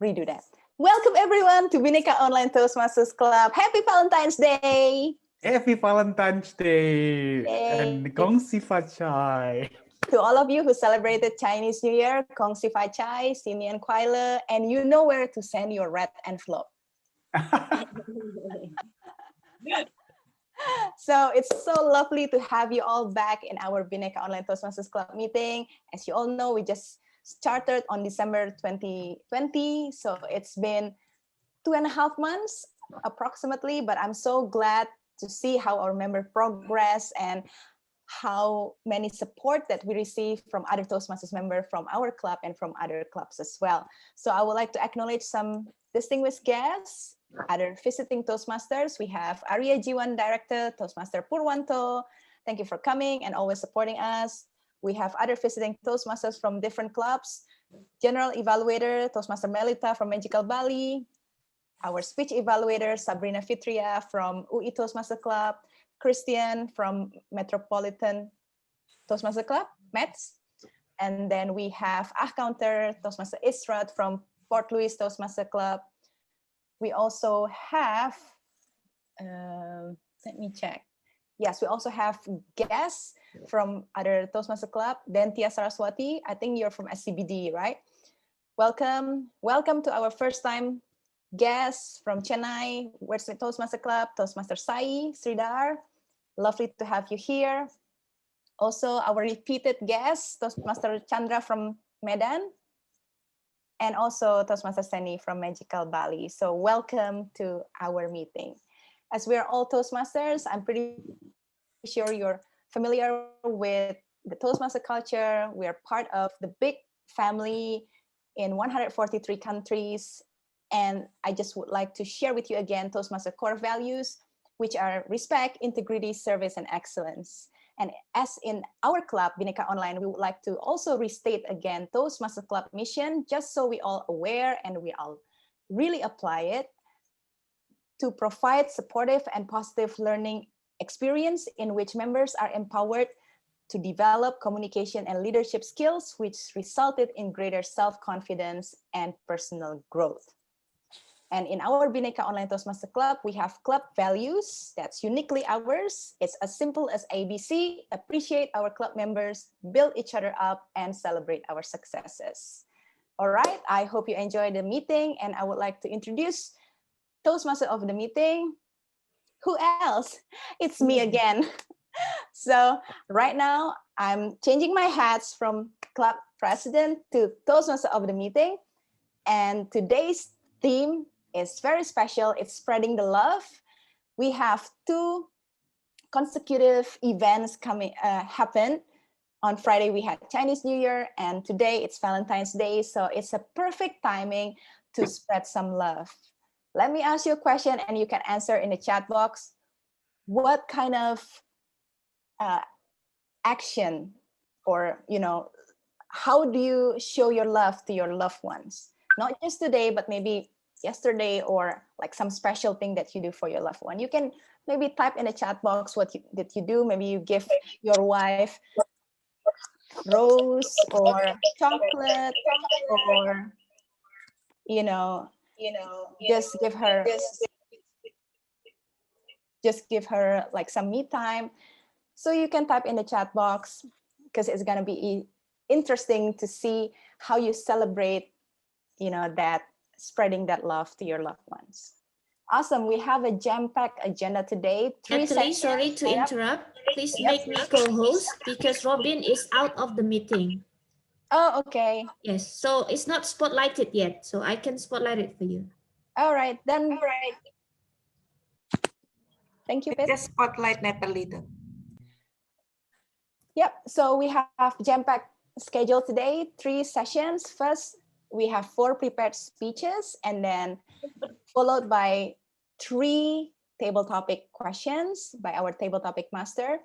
redo that. Welcome everyone to Bhinneka Online Toastmasters Club. Happy Valentine's Day! Happy Valentine's Day Yay. and Gong Si Fa Chai. To all of you who celebrated Chinese New Year, Kong Si Fai Chai, Sinian Kuai Le, and you know where to send your red envelope. So it's so lovely to have you all back in our Bhinneka Online Toastmasters Club meeting. As you all know, we just started on December 2020. So it's been 2.5 months approximately, but I'm so glad to see how our member progress and how many support that we receive from other Toastmasters members from our club and from other clubs as well. So I would like to acknowledge some distinguished guests, other visiting Toastmasters. We have Arya Jiwan Director, Toastmaster Purwanto. Thank you for coming and always supporting us. We have other visiting Toastmasters from different clubs. General Evaluator, Toastmaster Melita from Magical Bali. Our speech evaluator, Sabrina Fitria from UI Toastmaster Club. Christian from Metropolitan Toastmaster Club, METS. And then we have Counter, Toastmaster Israt from Port Louis Toastmaster Club. We also have, let me check. Yes, we also have guests from other Toastmaster Club. Dentia Saraswati, I think you're from SCBD, right? Welcome. Welcome to our first time guests from Chennai, Western Toastmaster Club, Toastmaster Sai Sridhar. Lovely to have you here. Also, our repeated guest, Toastmaster Chandra from Medan, and also Toastmaster Seni from Magical Bali. So welcome to our meeting. As we're all Toastmasters, I'm pretty sure you're familiar with the Toastmaster culture. We are part of the big family in 143 countries. And I just would like to share with you again Toastmaster core values, which are respect, integrity, service, and excellence. And as in our club, Bhinneka Online, we would like to also restate again Toastmaster Club mission, just so we all aware and we all really apply it, to provide supportive and positive learning experience in which members are empowered to develop communication and leadership skills, which resulted in greater self-confidence and personal growth. And in our Bhinneka Online Toastmaster Club, we have club values that's uniquely ours. It's as simple as ABC: appreciate our club members, build each other up, and celebrate our successes. All right, I hope you enjoyed the meeting, and I would like to introduce Toastmaster of the meeting. Who else? It's me again. So right now, I'm changing my hats from club president to Toastmaster of the meeting. And today's theme is very special. It's spreading the love. We have 2 consecutive events coming happen. On Friday, we had Chinese New Year, and today it's Valentine's Day. So it's a perfect timing to spread some love. Let me ask you a question, and you can answer in the chat box. What kind of action, or how do you show your love to your loved ones? Not just today, but maybe yesterday, or like some special thing that you do for your loved one. You can maybe type in the chat box what did you do. Maybe you give your wife rose or chocolate, or just give her like some me time. So you can type in the chat box, because it's going to be interesting to see how you celebrate that, spreading that love to your loved ones. Awesome. We have a jam-packed agenda today. Natalie, sorry to interrupt. Please make me co-host because Robin is out of the meeting. Oh, okay. Yes, so it's not spotlighted yet, so I can spotlight it for you. All right, then. All right. Thank you, Pet. Just spotlight Natalie then. Yep, so we have jam-packed schedule today, 3 sessions. First, we have 4 prepared speeches, and then followed by 3 table topic questions by our table topic master.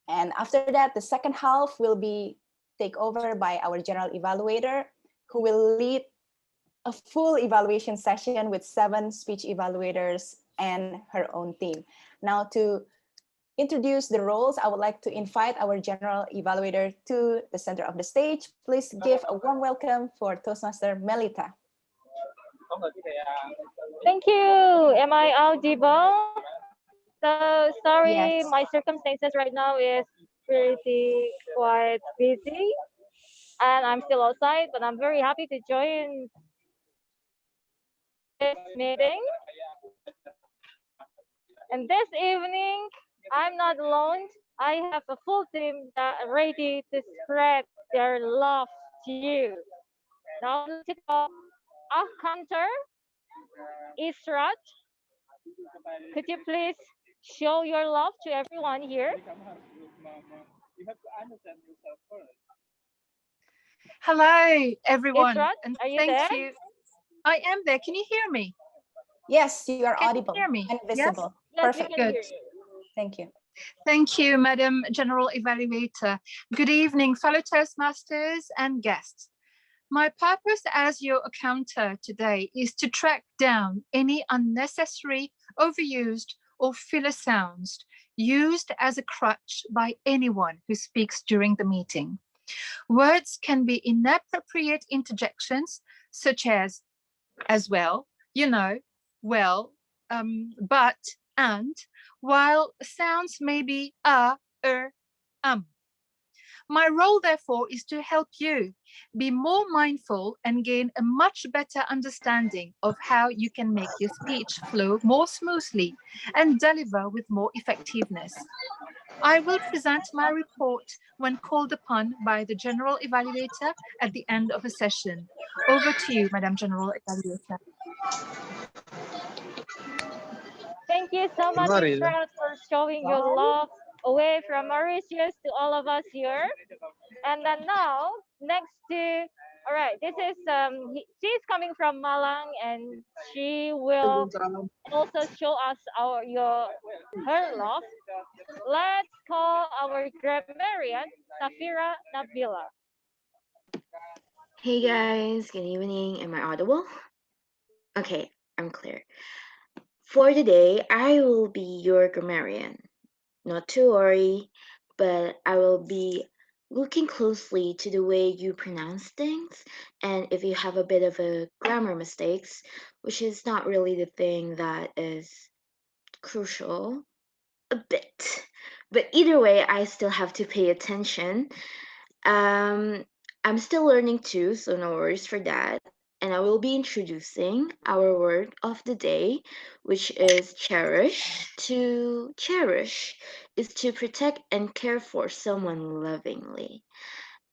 And after that, the second half will be taken over by our general evaluator, who will lead a full evaluation session with 7 speech evaluators and her own team. Now, to introduce the roles, I would like to invite our general evaluator to the center of the stage. Please give a warm welcome for Toastmaster Melita. Thank you. Am I audible? So sorry, Yes. my circumstances right now is pretty quite busy, and I'm still outside, but I'm very happy to join this meeting. And this evening, I'm not alone. I have a full team that are ready to spread their love to you. Now I'd like to call Hunter Israt. Could you please show your love to everyone here? Hello, everyone, Israt, and are you thank there? you. I am there. Can you hear me? Yes, you are Can you audible hear me? and Yes? visible. Yes, we Perfect. can hear Good. you. Thank you. Thank you, Madam General Evaluator. Good evening, fellow Toastmasters and guests. My purpose as your accountant today is to track down any unnecessary, overused, or filler sounds used as a crutch by anyone who speaks during the meeting. Words can be inappropriate interjections, such as well, you know, well, but, and, while sounds may be um. My role, therefore, is to help you be more mindful and gain a much better understanding of how you can make your speech flow more smoothly and deliver with more effectiveness. I will present my report when called upon by the General Evaluator at the end of a session. Over to you, Madam General Evaluator. Thank you so much, Israt, for showing your love away from Mauritius to all of us here. And then now, next to, all right, this is, she's coming from Malang, and she will also show us her love. Let's call our grammarian, Safira Nabila. Hey guys, good evening. Am I audible? Okay, I'm clear. For today, I will be your grammarian. Not to worry, but I will be looking closely to the way you pronounce things, and if you have a bit of a grammar mistakes, which is not really the thing that is crucial, a bit. But either way, I still have to pay attention. I'm still learning too, so no worries for that. And I will be introducing our word of the day, which is cherish. To cherish is to protect and care for someone lovingly.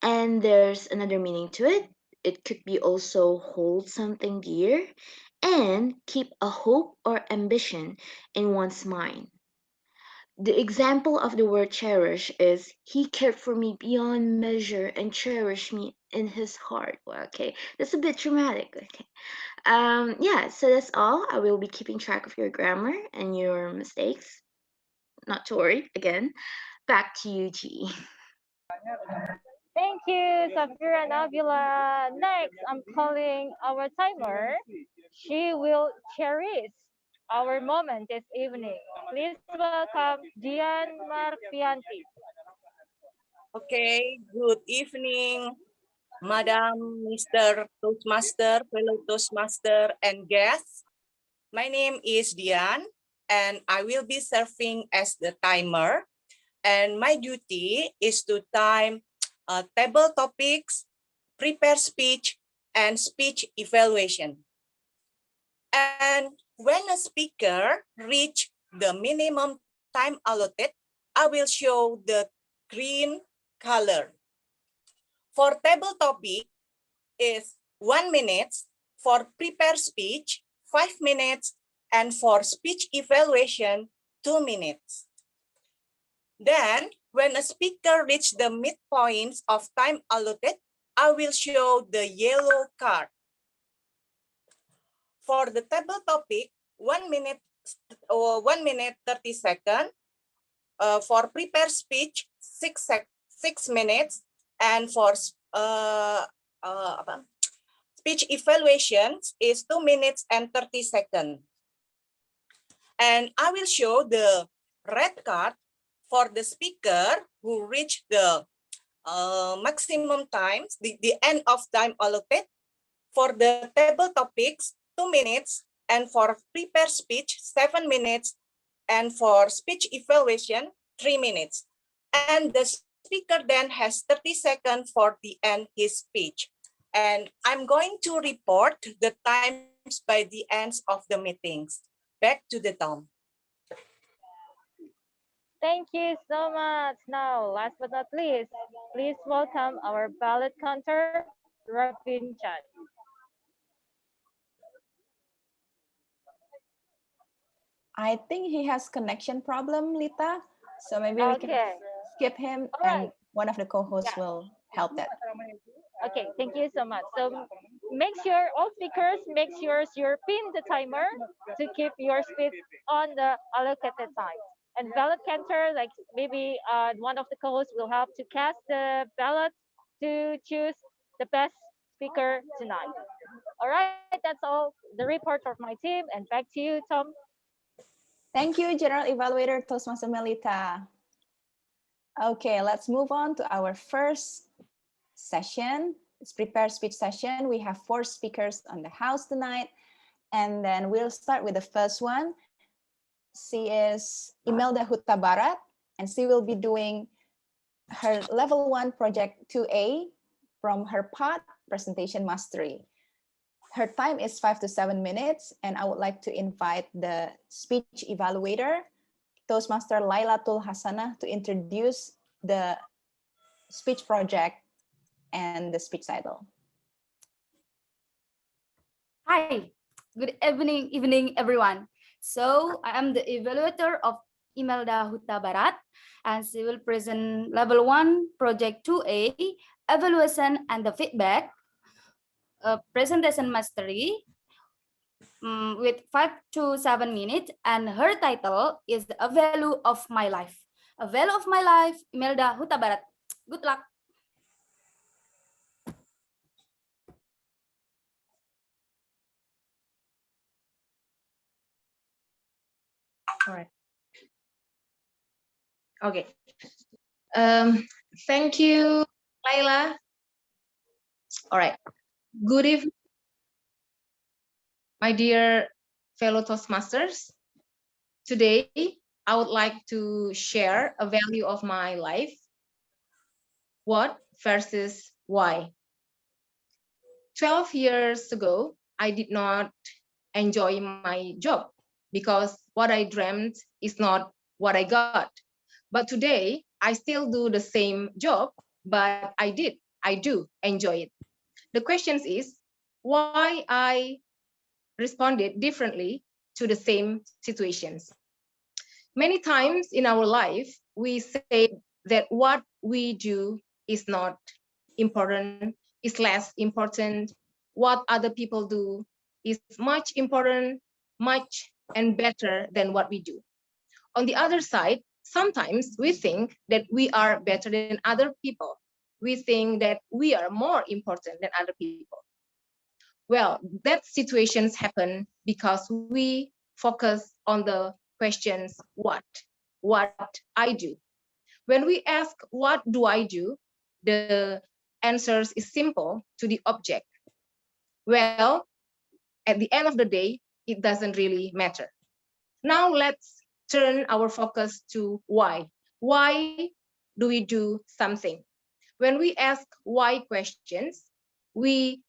And there's another meaning to it. It could be also hold something dear and keep a hope or ambition in one's mind. The example of the word cherish is he cared for me beyond measure and cherished me in his heart. Well, okay, that's a bit dramatic. Okay. Yeah, so that's all. I will be keeping track of your grammar and your mistakes. Not to worry, again. Back to you, G. Thank you, Safira Nabila. Next, I'm calling our timer. She will cherish our moment this evening. Please welcome Dian Marfianti. Okay, good evening, Madam, Mr. Toastmaster, fellow Toastmaster, and guests. My name is Dian, and I will be serving as the timer. And my duty is to time table topics, prepare speech, and speech evaluation. And when a speaker reach the minimum time allotted, I will show the green color. For table topic is 1 minute, for prepare speech, 5 minutes, and for speech evaluation, 2 minutes. Then, when a speaker reach the midpoints of time allotted, I will show the yellow card. For the table topic, 1 minute or 1 minute 30 seconds. For prepare speech, 6 minutes, and for speech evaluations is 2 minutes and 30 seconds. And I will show the red card for the speaker who reached the maximum times, the end of time allotted. For the table topics, 2 minutes, and for prepare speech, 7 minutes, and for speech evaluation, 3 minutes. And the speaker then has 30 seconds for the end his speech. And I'm going to report the times by the end of the meetings. Back to the Tom. Thank you so much. Now, last but not least, please welcome our ballot counter, Robin Chan. I think he has connection problem, Lita. So maybe we can Okay. skip him All and right. one of the co-hosts will help that. Okay, thank you so much. So make sure all speakers, make sure you pin the timer to keep your speech on the allocated time. And ballot counter, like maybe one of the co-hosts will help to cast the ballot to choose the best speaker tonight. All right, that's all the report of my team. And back to you, Tom. Thank you, General Evaluator Toastmaster Melita. Okay, let's move on to our first session. It's prepare speech session. We have 4 speakers on the house tonight. And then we'll start with the first one. She is Imelda Huta Barat, and she will be doing her level 1 project 2A from her part, presentation mastery. Her time is 5 to 7 minutes, and I would like to invite the speech evaluator, Toastmaster Lailatul Hasanah, to introduce the speech project and the speech title. Hi, good evening everyone. So I am the evaluator of Imelda Huta Barat, and she will present level 1 project 2A evaluation and the feedback presentation mastery with 5 to 7 minutes, and her title is A Value of My Life. A Value of My Life, Imelda Huta Barat. Good luck. All right. Okay. Thank you, Laila. All right. Good evening, my dear fellow Toastmasters. Today, I would like to share a value of my life. What versus why? 12 years ago, I did not enjoy my job because what I dreamt is not what I got. But today, I still do the same job, but I do enjoy it. The question is why I responded differently to the same situations. Many times in our life, we say that what we do is not important, is less important. What other people do is much important, much and better than what we do. On the other side, sometimes we think that we are better than other people. We think that we are more important than other people. Well, that situations happen because we focus on the questions, what I do. When we ask, what do I do? The answers is simple to the object. Well, at the end of the day, it doesn't really matter. Now let's turn our focus to why. Why do we do something? When we ask why questions, we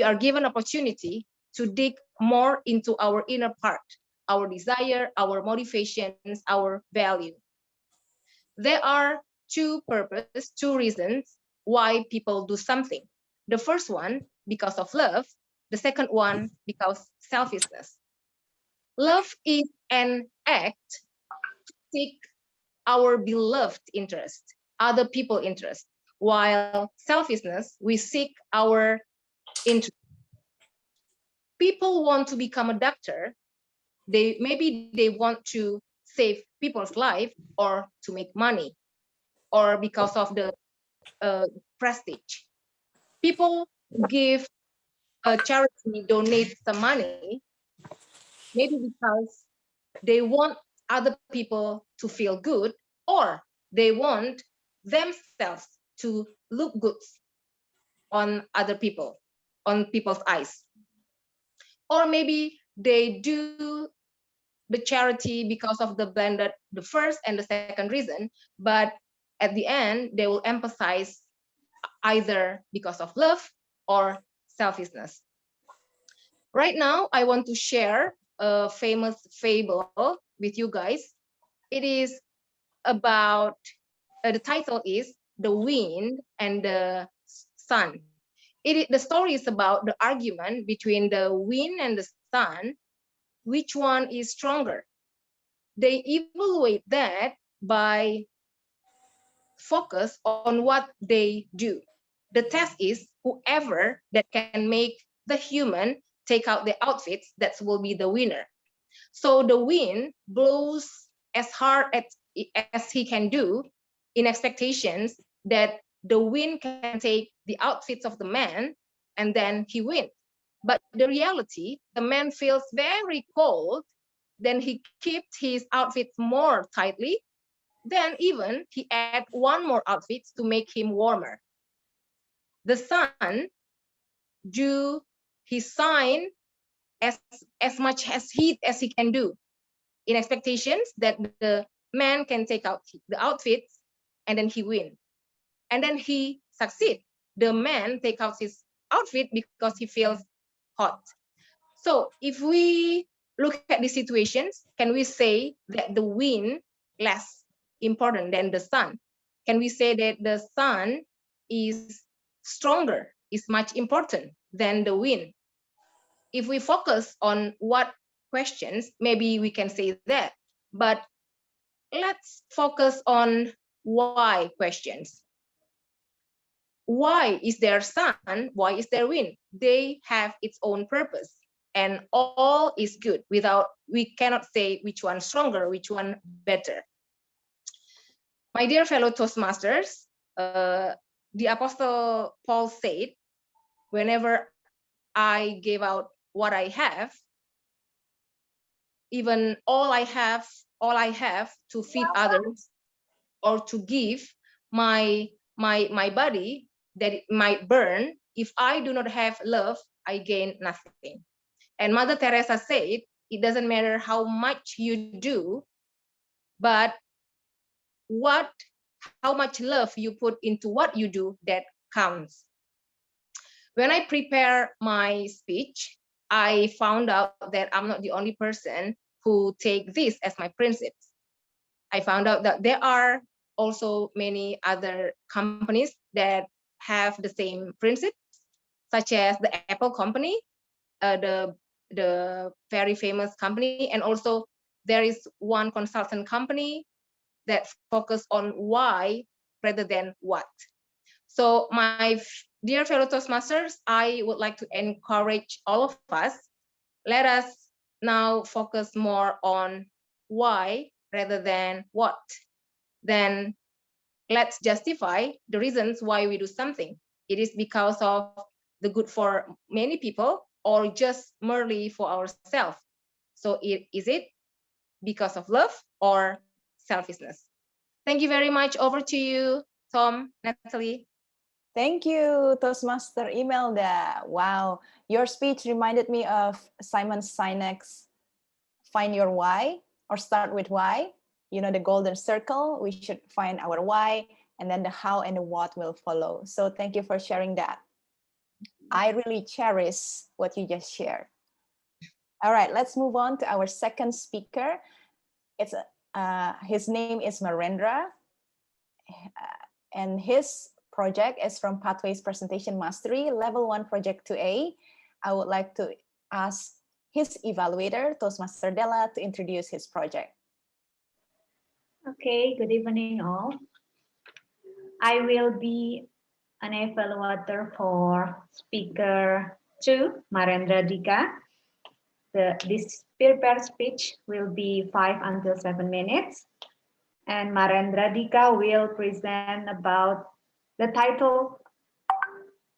are given opportunity to dig more into our inner part, our desire, our motivations, our value. There are 2 purposes, 2 reasons why people do something. The first one, because of love. The second one, because selfishness. Love is an act to seek our beloved interest, other people interest, while selfishness, we seek our interest. People want to become a doctor. Maybe they want to save people's life or to make money or because of the prestige. People give a charity, donate some money, maybe because they want other people to feel good or they want themselves to look good on other people, on people's eyes. or maybe they do the charity because of the first and the second reason, but at the end they will emphasize either because of love or selfishness. Right now, I want to share a famous fable with you guys. It is about, the title is The Wind and the Sun. The story is about the argument between the wind and the sun, which one is stronger. They evaluate that by focus on what they do. The test is whoever that can make the human take out the outfits, that will be the winner. So the wind blows as hard as he can do in expectations that the wind can take the outfits of the man and then he wins. But the reality, the man feels very cold, then he keeps his outfits more tightly, then even he add one more outfit to make him warmer. The sun do his sign as much as heat as he can do in expectations that the man can take out the outfits and then he win. And then he succeed. The man take out his outfit because he feels hot. So if we look at the situations, can we say that the wind less important than the sun? Can we say that the sun is stronger, is much important than the wind? If we focus on what questions, maybe we can say that. But let's focus on why questions. Why is there sun? Why is there wind? They have its own purpose, and all is good. We cannot say which one stronger, which one better. My dear fellow Toastmasters, the Apostle Paul said, whenever I gave out what I have, even all I have to feed others or to give my body that it might burn, if I do not have love, I gain nothing. And Mother Teresa said, it doesn't matter how much you do, but how much love you put into what you do, that counts. When I prepare my speech, I found out that I'm not the only person who take this as my principles. I found out that there are also many other companies that have the same principles, such as the Apple company, the very famous company, and also there is one consultant company that focus on why rather than what. So my dear fellow Toastmasters, I would like to encourage all of us, let us now focus more on why rather than what. Then let's justify the reasons why we do something. It is because of the good for many people or just merely for ourselves. So is it because of love or selfishness? Thank you very much. Over to you, Tom, Natalie. Thank you, Toastmaster Imelda. Wow, your speech reminded me of Simon Sinek's Find Your Why, or Start with Why. You know, the golden circle, we should find our why, and then the how and the what will follow. So thank you for sharing that. I really cherish what you just shared. All right, let's move on to our second speaker. His name is Marendra, and his project is from Pathways Presentation Mastery, Level 1 Project 2A. I would like to ask his evaluator, Toastmaster Della, to introduce his project. Okay, good evening all. I will be an evaluator for speaker 2, Marendra Dika. This prepared speech will be 5 until 7 minutes. And Marendra Dika will present about, the title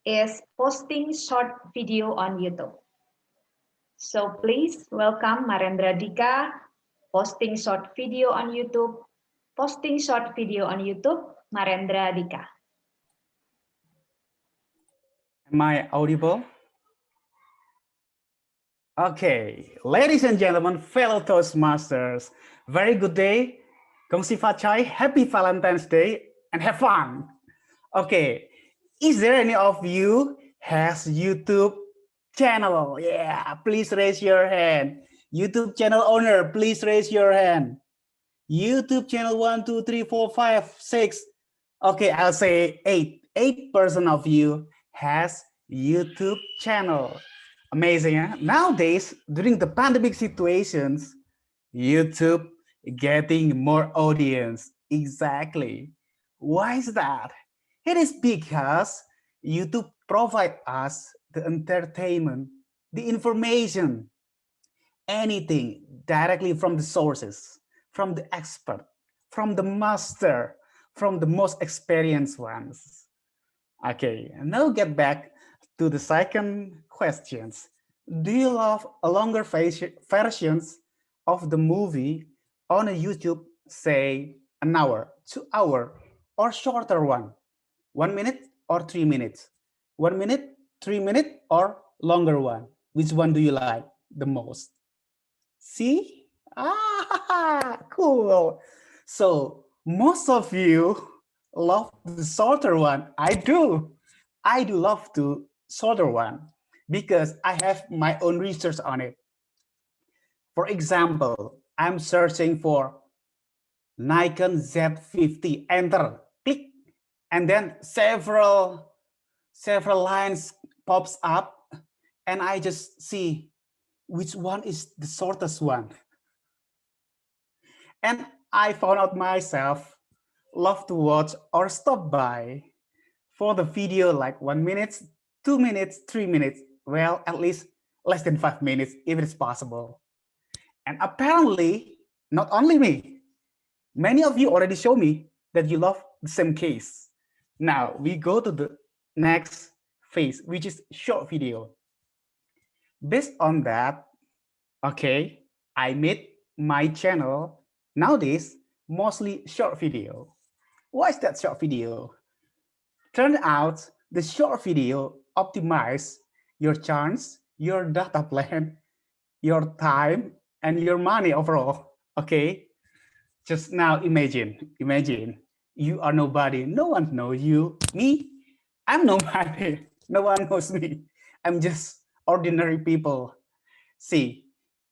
is Posting Short Video on YouTube. So please welcome Marendra Dika, Posting Short Video on YouTube. Posting short video on YouTube, Marendra Dika. Am I audible? Okay, ladies and gentlemen, fellow Toastmasters, very good day. Kong Si Fa Chai, happy Valentine's Day, and have fun. Okay, is there any of you has YouTube channel? Yeah, please raise your hand. YouTube channel owner, please raise your hand. YouTube channel 1, 2, 3, 4, 5, 6. Okay, I'll say 8. 8% of you has YouTube channel. Amazing, huh? Nowadays, during the pandemic situations, YouTube getting more audience. Exactly. Why is that? It is because YouTube provide us the entertainment, the information, anything directly from the sources, from the expert, from the master, from the most experienced ones. Okay, and now get back to the second questions. Do you love a longer versions of the movie on a YouTube, say an hour, 2 hour, or shorter one, 1 minute or 3 minutes, 1 minute, 3 minute, or longer one? Which one do you like the most? See? Ah, cool. So most of you love the shorter one. I do. I do love the shorter one because I have my own research on it. For example, I'm searching for Nikon Z50, enter, click, and then several lines pops up, and I just see which one is the shortest one. And I found out myself love to watch or stop by for the video like 1 minute, 2 minutes, 3 minutes. Well, at least less than 5 minutes if it's possible. And apparently, not only me, many of you already show me that you love the same case. Now we go to the next phase, which is short video. Based on that, okay, I made my channel nowadays mostly short video. Why is that short video? Turns out the short video optimize your chance, your data plan, your time, and your money overall. Okay, just now imagine you are nobody, no one knows you. Me, I'm nobody, no one knows me. I'm just ordinary people. See,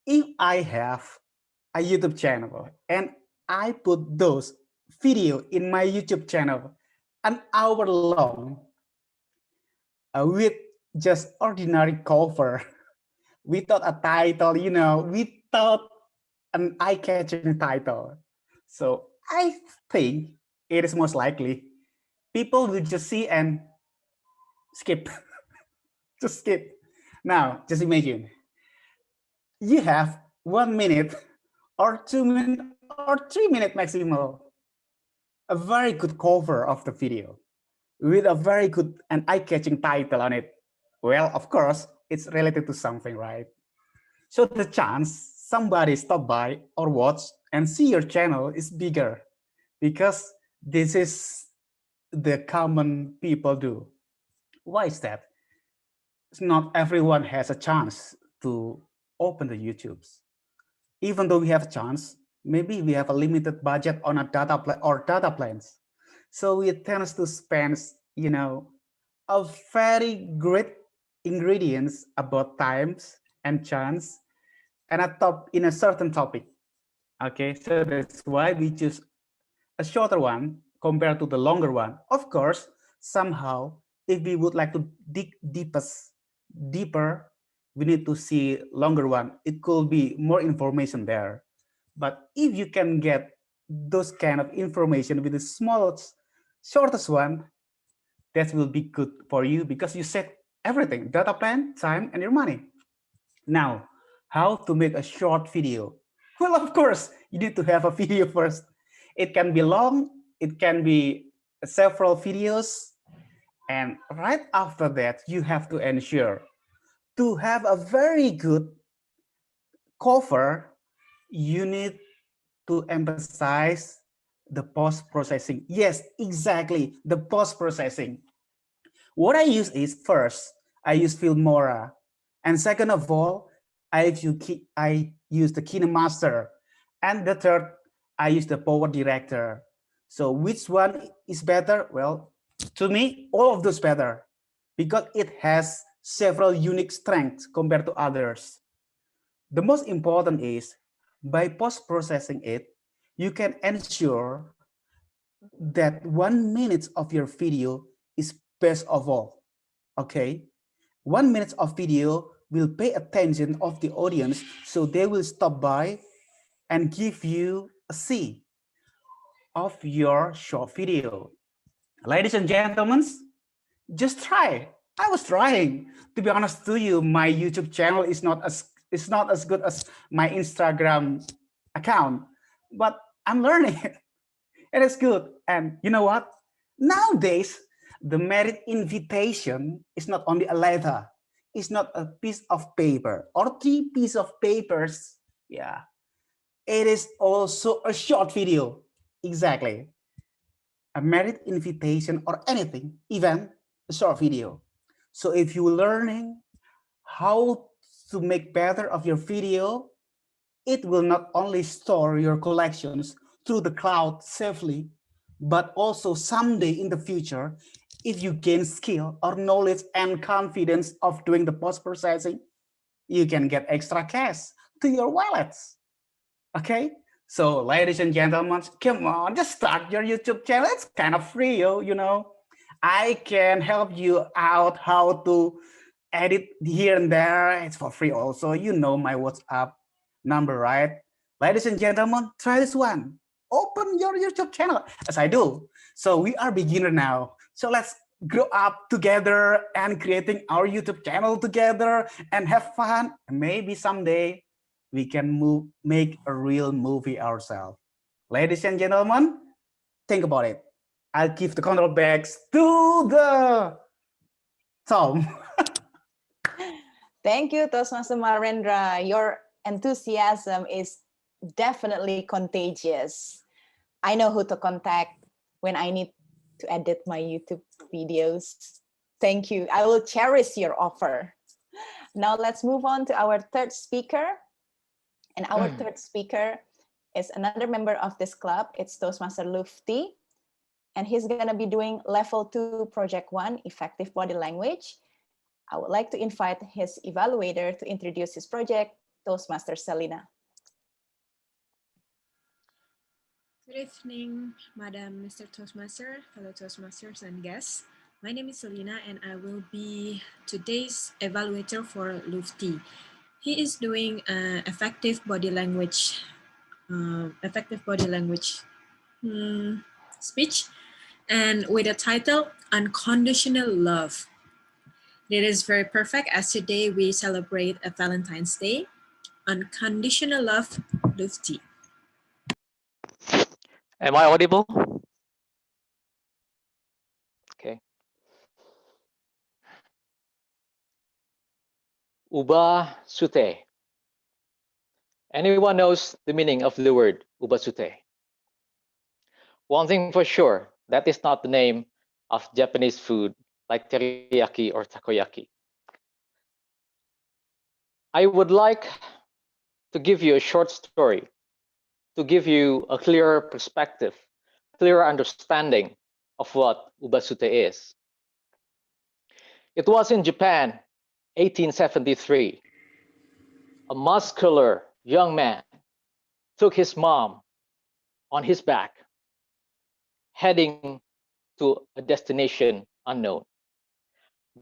if I have a YouTube channel and I put those video in my YouTube channel an hour long with just ordinary cover, without a title, without an eye-catching title. So I think it is most likely people will just see and skip, just skip. Now, just imagine you have 1 minute or 2 minutes or 3 minutes maximum, a very good cover of the video with a very good and eye-catching title on it. Well, of course, it's related to something, right? So the chance somebody stop by or watch and see your channel is bigger because this is the common people do. Why is that? Not everyone has a chance to open the YouTubes. Even though we have a chance, maybe we have a limited budget on a data plan or data plans. So we tend to spend, a very great ingredients about times and chance and in a certain topic. Okay, so that's why we choose a shorter one compared to the longer one. Of course, somehow, if we would like to dig deeper, we need to see longer one. It could be more information there. But if you can get those kind of information with the smallest, shortest one, that will be good for you because you set everything, data plan, time, and your money. Now, how to make a short video? Well, of course, you need to have a video first. It can be long, it can be several videos, and right after that, you have to ensure to have a very good cover. You need to emphasize the post-processing. Yes, exactly, the post-processing. What I use is first, I use Filmora. And second of all, I use the KineMaster, and the third, I use the Power Director. So which one is better? Well, to me, all of those better because it has several unique strengths compared to others. The most important is by post-processing it, you can ensure that 1 minute of your video is best of all. Okay, 1 minute of video will pay attention of the audience, so they will stop by and give you a see of your short video. Ladies and gentlemen, just try. I was trying. To be honest to you, my YouTube channel is not as good as my Instagram account, but I'm learning it. It is good. And you know what? Nowadays, the merit invitation is not only a letter. It's not a piece of paper or 3 pieces of papers. Yeah. It is also a short video. Exactly. A merit invitation or anything, even a short video. So if you're learning how to make better of your video, it will not only store your collections through the cloud safely, but also someday in the future, if you gain skill or knowledge and confidence of doing the post-processing, you can get extra cash to your wallets. Okay? So ladies and gentlemen, come on, just start your YouTube channel. It's kind of free, you know. I can help you out how to edit here and there. It's for free also. You know my WhatsApp number, right? Ladies and gentlemen, try this one. Open your YouTube channel as I do. So we are beginner now. So let's grow up together and creating our YouTube channel together and have fun. Maybe someday we can make a real movie ourselves. Ladies and gentlemen, think about it. I'll give the control bags to the Tom. Thank you, Toastmaster Marendra. Your enthusiasm is definitely contagious. I know who to contact when I need to edit my YouTube videos. Thank you. I will cherish your offer. Now let's move on to our third speaker. And our third speaker is another member of this club. It's Toastmaster Lufti. And he's going to be doing level 2, project 1, effective body language. I would like to invite his evaluator to introduce his project, Toastmaster Selina. Good evening, Madam Mr. Toastmaster, fellow Toastmasters and guests. My name is Selina and I will be today's evaluator for Lufti. He is doing effective body language speech, and with the title Unconditional Love. It is very perfect as today we celebrate a Valentine's Day. Unconditional love, Lufti. Am I audible? Okay. Ubasute. Anyone knows the meaning of the word ubasute? One thing for sure, that is not the name of Japanese food like teriyaki or takoyaki. I would like to give you a short story to give you a clearer perspective, clearer understanding of what ubasute is. It was in Japan, 1873. A muscular young man took his mom on his back, heading to a destination unknown,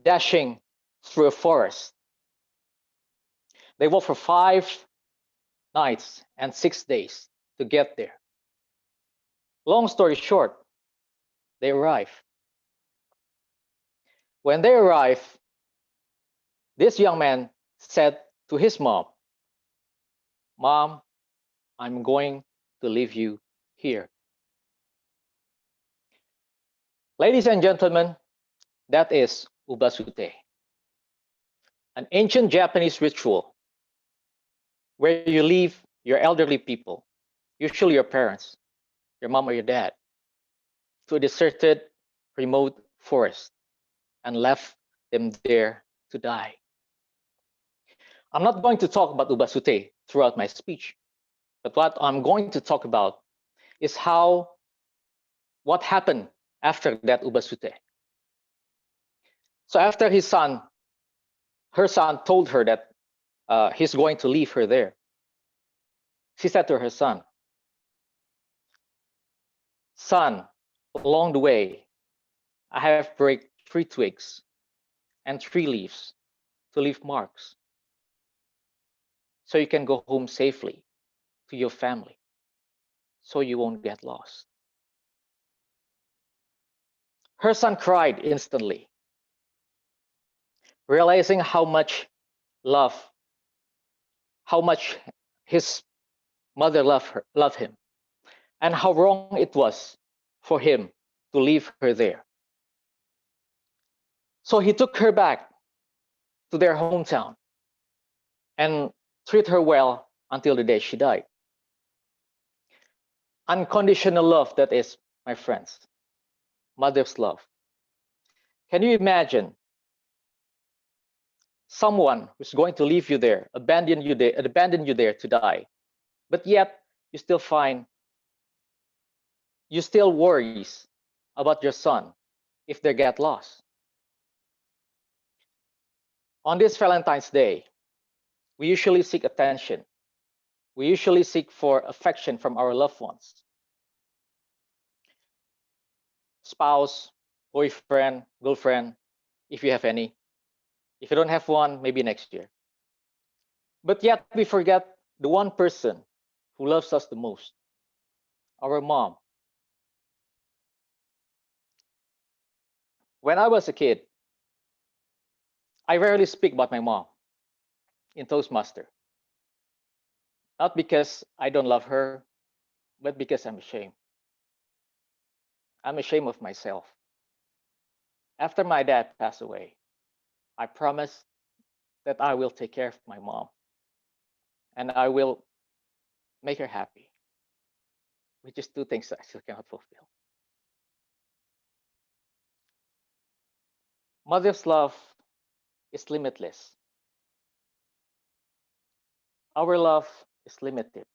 dashing through a forest. They walked for 5 nights and 6 days to get there. Long story short, they arrive. When they arrive, this young man said to his mom, "Mom, I'm going to leave you here." Ladies and gentlemen, that is ubasute, an ancient Japanese ritual where you leave your elderly people, usually your parents, your mom or your dad, to a deserted, remote forest and left them there to die. I'm not going to talk about Ubasute throughout my speech, but what I'm going to talk about is what happened after that Ubasute. So after her son told her that he's going to leave her there. She said to her son, "Son, along the way, I have break 3 twigs and 3 leaves to leave marks, so you can go home safely to your family, so you won't get lost." Her son cried instantly, realizing how much his mother loved him, and how wrong it was for him to leave her there. So he took her back to their hometown and treated her well until the day she died. Unconditional love, that is, my friends, mother's love. Can you imagine someone who's going to leave you there, abandon you there to die, but yet you still worries about your son if they get lost? On this Valentine's Day, we usually seek attention. We usually seek for affection from our loved ones. Spouse, boyfriend, girlfriend, if you have any. If you don't have one, maybe next year. But yet we forget the one person who loves us the most, our mom. When I was a kid, I rarely speak about my mom in Toastmaster. Not because I don't love her, but because I'm ashamed. I'm ashamed of myself. After my dad passed away, I promised that I will take care of my mom and I will make her happy, which is 2 things that I still cannot fulfill. Mother's love is limitless. Our love is limited.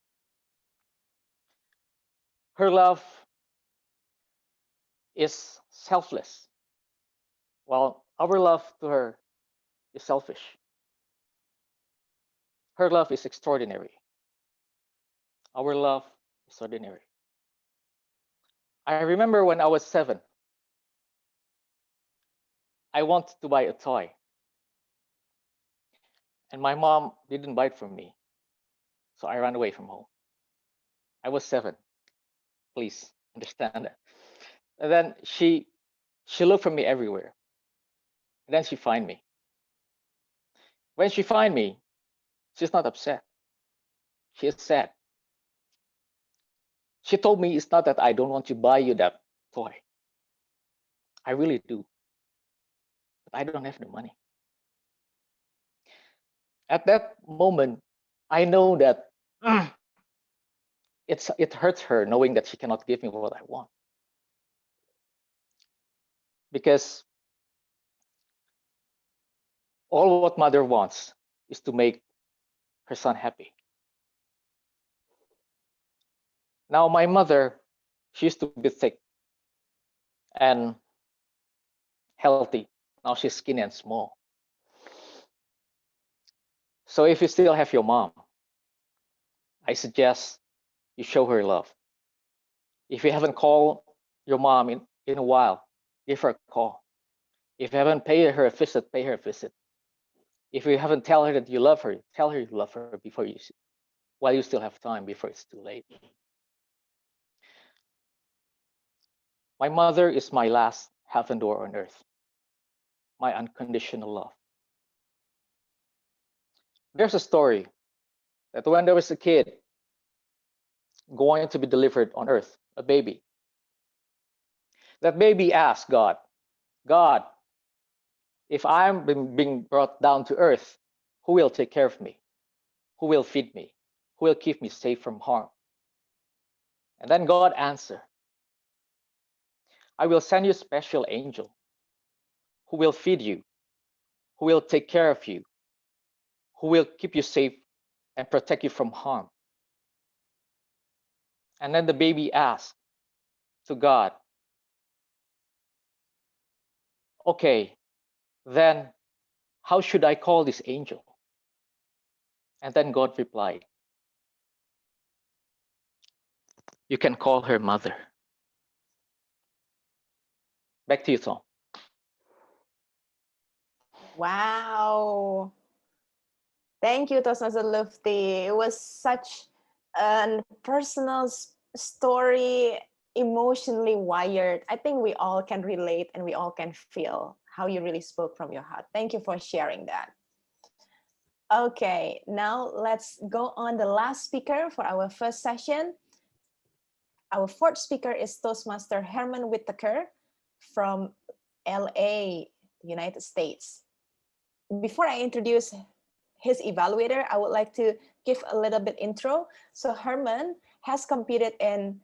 Her love is selfless, while our love to her is selfish. Her love is extraordinary. Our love is ordinary. I remember when I was 7, I wanted to buy a toy, and my mom didn't buy it for me, so I ran away from home. I was 7. Please understand that. And then she looked for me everywhere. And then she find me. When she find me, she's not upset. She is sad. She told me it's not that I don't want to buy you that toy. I really do. But I don't have the money. At that moment, I know that it hurts her knowing that she cannot give me what I want. Because all what mother wants is to make her son happy. Now my mother, she used to be thick and healthy. Now she's skinny and small. So if you still have your mom, I suggest you show her love. If you haven't called your mom in a while, give her a call. If you haven't paid her a visit, pay her a visit. If you haven't tell her that you love her, tell her you love her while you still have time, before it's too late. My mother is my last heaven door on earth, my unconditional love. There's a story that when there was a kid going to be delivered on earth, a baby, that baby asked God, "God, if I'm being brought down to earth, who will take care of me? Who will feed me? Who will keep me safe from harm?" And then God answered, "I will send you a special angel who will feed you, who will take care of you, who will keep you safe and protect you from harm. And then the baby asked to God, okay, then how should I call this angel? And then God replied, you can call her mother. Back to you, Tom. Wow. Thank you, Toastmaster Lufti. It was such a personal story, emotionally wired. I think we all can relate and we all can feel how you really spoke from your heart. Thank you for sharing that. Okay, now let's go on the last speaker for our first session. Our fourth speaker is Toastmaster Herman Whitaker from LA, United States. Before I introduce his evaluator, I would like to give a little bit intro. So Herman has competed in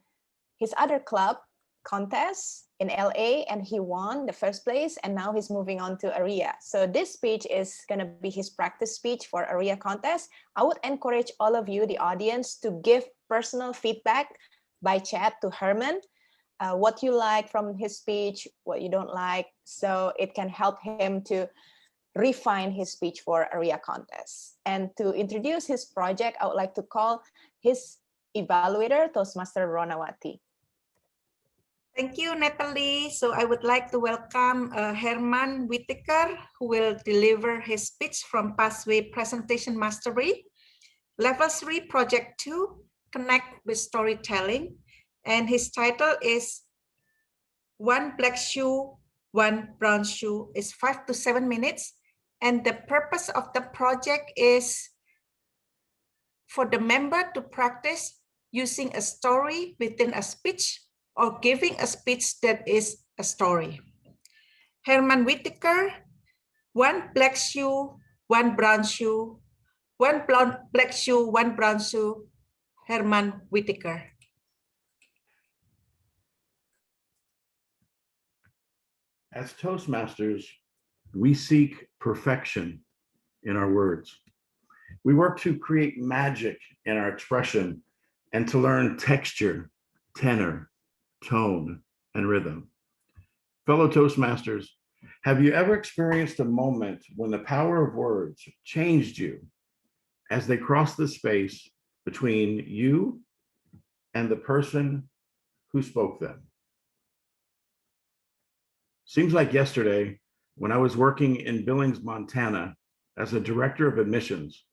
his other club contest in LA and he won the first place, and now he's moving on to AREA. So this speech is going to be his practice speech for AREA contest. I would encourage all of you, the audience, to give personal feedback by chat to Herman, what you like from his speech, what you don't like, so it can help him to refine his speech for AREA contest. And to introduce his project, I would like to call his evaluator, Toastmaster Ronawati. Thank you, Natalie. So I would like to welcome Herman Whitaker, who will deliver his speech from Pathway Presentation Mastery, Level 3, Project 2, Connect with Storytelling. And his title is One Black Shoe, One Brown Shoe. Is 5 to 7 minutes. And the purpose of the project is for the member to practice using a story within a speech or giving a speech that is a story. Herman Whitaker, one black shoe, one brown shoe, one black shoe, one brown shoe, Herman Whitaker. As Toastmasters, we seek perfection in our words. We work to create magic in our expression and to learn texture, tenor, tone, and rhythm. Fellow Toastmasters, have you ever experienced a moment when the power of words changed you as they crossed the space between you and the person who spoke them? Seems like yesterday when I was working in Billings, Montana as a director of admissions.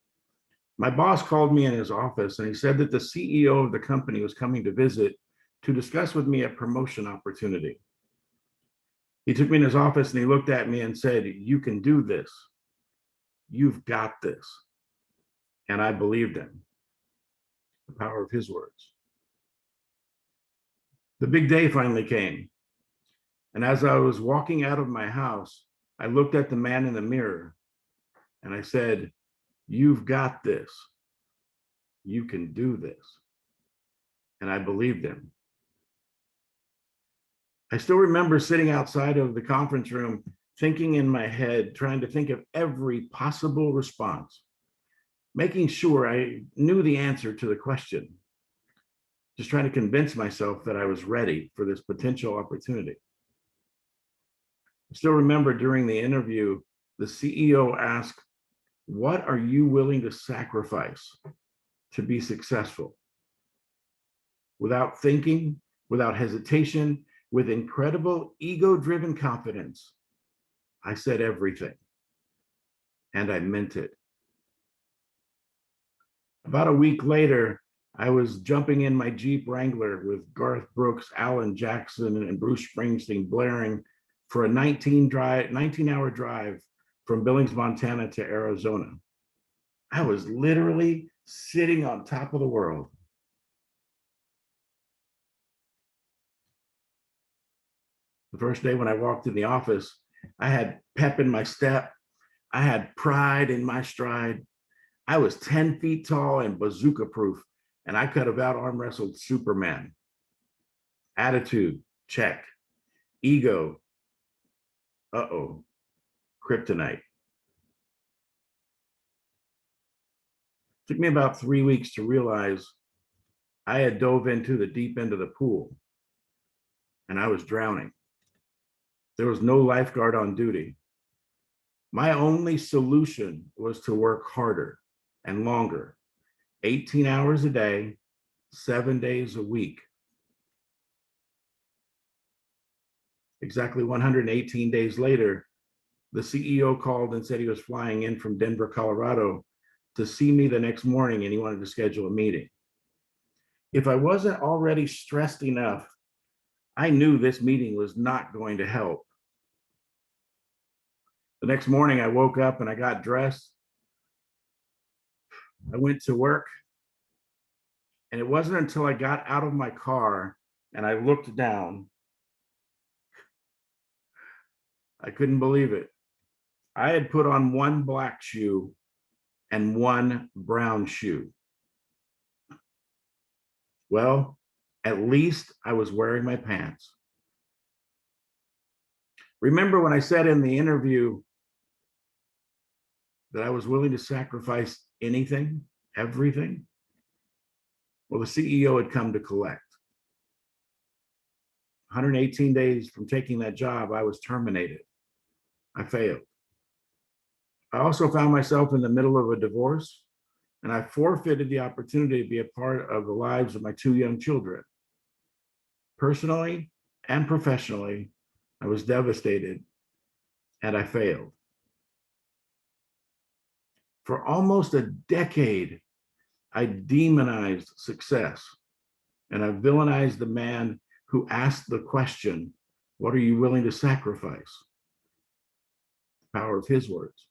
My boss called me in his office and he said that the CEO of the company was coming to visit to discuss with me a promotion opportunity. He took me in his office and he looked at me and said, "You can do this. You've got this." And I believed him. The power of his words. The big day finally came. And as I was walking out of my house, I looked at the man in the mirror and I said, "You've got this. You can do this." And I believed him. I still remember sitting outside of the conference room, thinking in my head, trying to think of every possible response, making sure I knew the answer to the question, just trying to convince myself that I was ready for this potential opportunity. I still remember during the interview, the CEO asked, "What are you willing to sacrifice to be successful?" Without thinking, without hesitation, with incredible ego-driven confidence, I said everything, and I meant it. About a week later, I was jumping in my Jeep Wrangler with Garth Brooks, Alan Jackson, and Bruce Springsteen blaring for a 19-hour drive from Billings, Montana to Arizona. I was literally sitting on top of the world. The first day when I walked in the office, I had pep in my step. I had pride in my stride. I was 10 feet tall and bazooka proof, and I could have out arm wrestled Superman. Attitude, check. Ego, kryptonite. Took me about 3 weeks to realize I had dove into the deep end of the pool and I was drowning. There was no lifeguard on duty. My only solution was to work harder and longer, 18 hours a day, 7 days a week. Exactly 118 days later, the CEO called and said he was flying in from Denver, Colorado to see me the next morning, and he wanted to schedule a meeting. If I wasn't already stressed enough, I knew this meeting was not going to help. The next morning, I woke up and I got dressed. I went to work, and it wasn't until I got out of my car and I looked down, I couldn't believe it. I had put on one black shoe and one brown shoe. Well, at least I was wearing my pants. Remember when I said in the interview that I was willing to sacrifice anything, everything? Well, the CEO had come to collect. 118 days from taking that job, I was terminated. I failed. I also found myself in the middle of a divorce, and I forfeited the opportunity to be a part of the lives of my 2 young children. Personally and professionally, I was devastated, and I failed. For almost a decade, I demonized success, and I villainized the man who asked the question, what are you willing to sacrifice? The power of his words.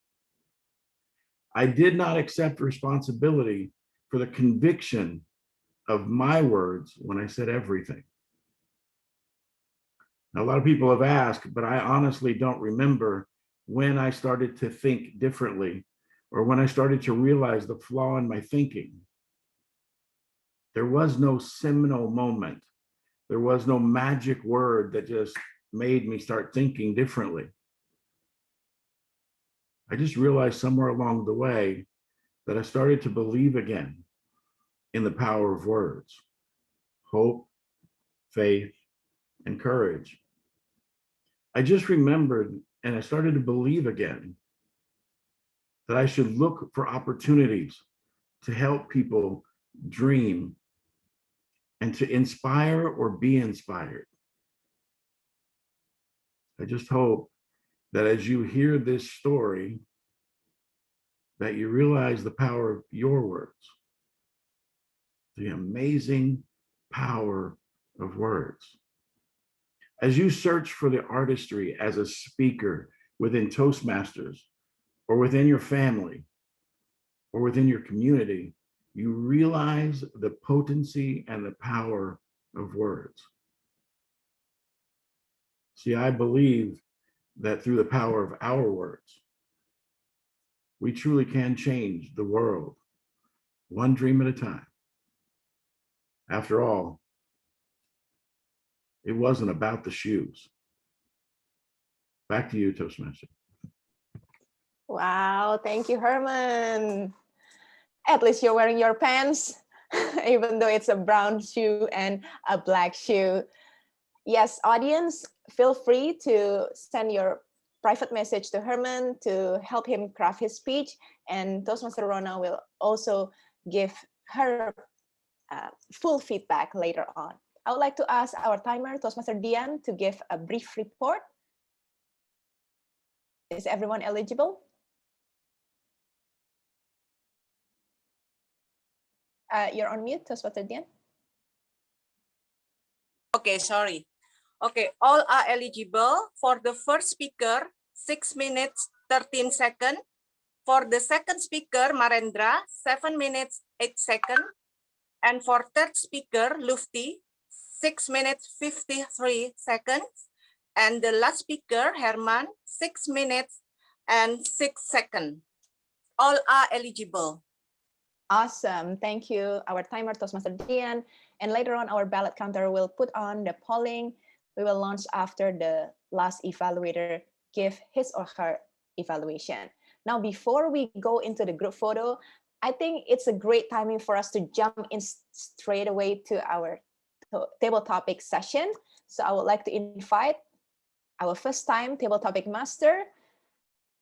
I did not accept responsibility for the conviction of my words when I said everything. Now, a lot of people have asked, but I honestly don't remember when I started to think differently or when I started to realize the flaw in my thinking. There was no seminal moment. There was no magic word that just made me start thinking differently. I just realized somewhere along the way that I started to believe again in the power of words, hope, faith, and courage. I just remembered and I started to believe again that I should look for opportunities to help people dream and to inspire or be inspired. I just hope that as you hear this story, that you realize the power of your words, the amazing power of words. As you search for the artistry as a speaker within Toastmasters or within your family or within your community, you realize the potency and the power of words. See, I believe that through the power of our words, we truly can change the world, one dream at a time. After all, it wasn't about the shoes. Back to you, Toastmaster. Wow, thank you, Herman. At least you're wearing your pants, even though it's a brown shoe and a black shoe. Yes, audience, feel free to send your private message to Herman to help him craft his speech, and Toastmaster Rona will also give her full feedback later on. I would like to ask our timer, Toastmaster Dian, to give a brief report. Is everyone eligible? You're on mute, Toastmaster Dian. Okay, sorry. Okay, all are eligible. For the first speaker, 6 minutes, 13 seconds. For the second speaker, Marendra, 7 minutes, 8 seconds. And for third speaker, Lufti, 6 minutes, 53 seconds. And the last speaker, Herman, 6 minutes and 6 seconds. All are eligible. Awesome. Thank you, our timer, Toastmaster Dian. And later on, our ballot counter will put on the polling. We will launch after the last evaluator give his or her evaluation. Now, before we go into the group photo, I think it's a great timing for us to jump in straight away to our table topic session. So I would like to invite our first time table topic master,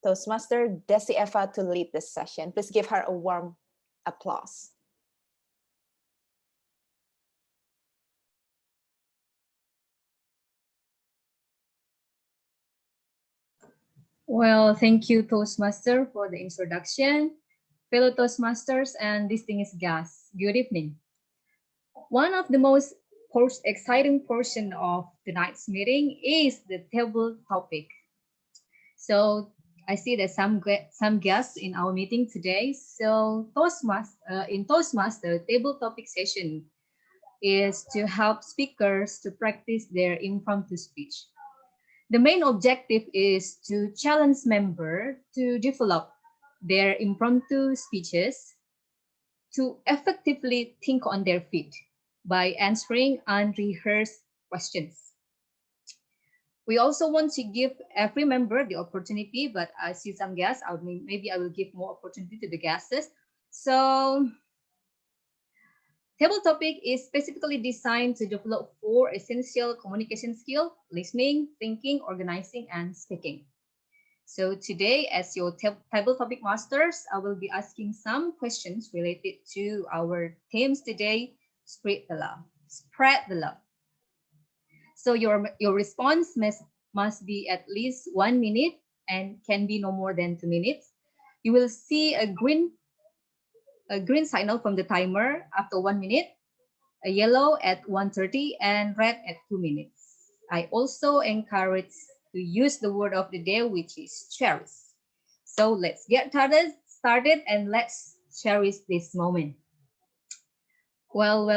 Toastmaster Desi Eva, to lead this session. Please give her a warm applause. Well, thank you, Toastmaster, for the introduction. Fellow Toastmasters and distinguished guests, good evening. One of the most exciting portion of tonight's meeting is the table topic. So I see that some guests in our meeting today. So in Toastmaster, table topic session is to help speakers to practice their impromptu speech. The main objective is to challenge members to develop their impromptu speeches to effectively think on their feet by answering unrehearsed questions. We also want to give every member the opportunity, but I see some guests, maybe I will give more opportunity to the guests. So table topic is specifically designed to develop 4 essential communication skills: listening, thinking, organizing, and speaking. So today, as your table topic masters, I will be asking some questions related to our themes today: spread the love. Spread the love. So your response must be at least 1 minute and can be no more than 2 minutes. You will see a green signal from the timer after 1 minute, a yellow at 1:30, and red at 2 minutes. I also encourage to use the word of the day, which is cherish. So let's get started and let's cherish this moment. Well.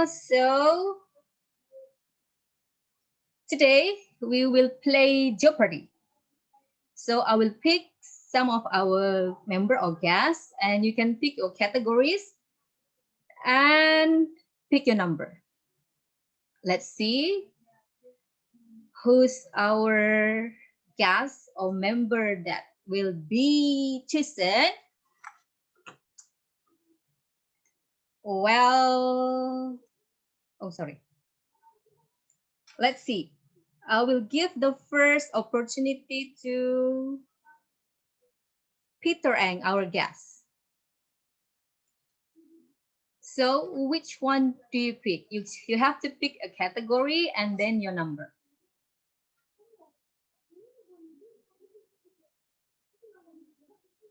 So today we will play Jeopardy. So I will pick some of our member or guests, and you can pick your categories and pick your number. Let's see who's our guest or member that will be chosen. Well, let's see. I will give the first opportunity to Peter Ang, our guest. So which one do you pick? You have to pick a category and then your number.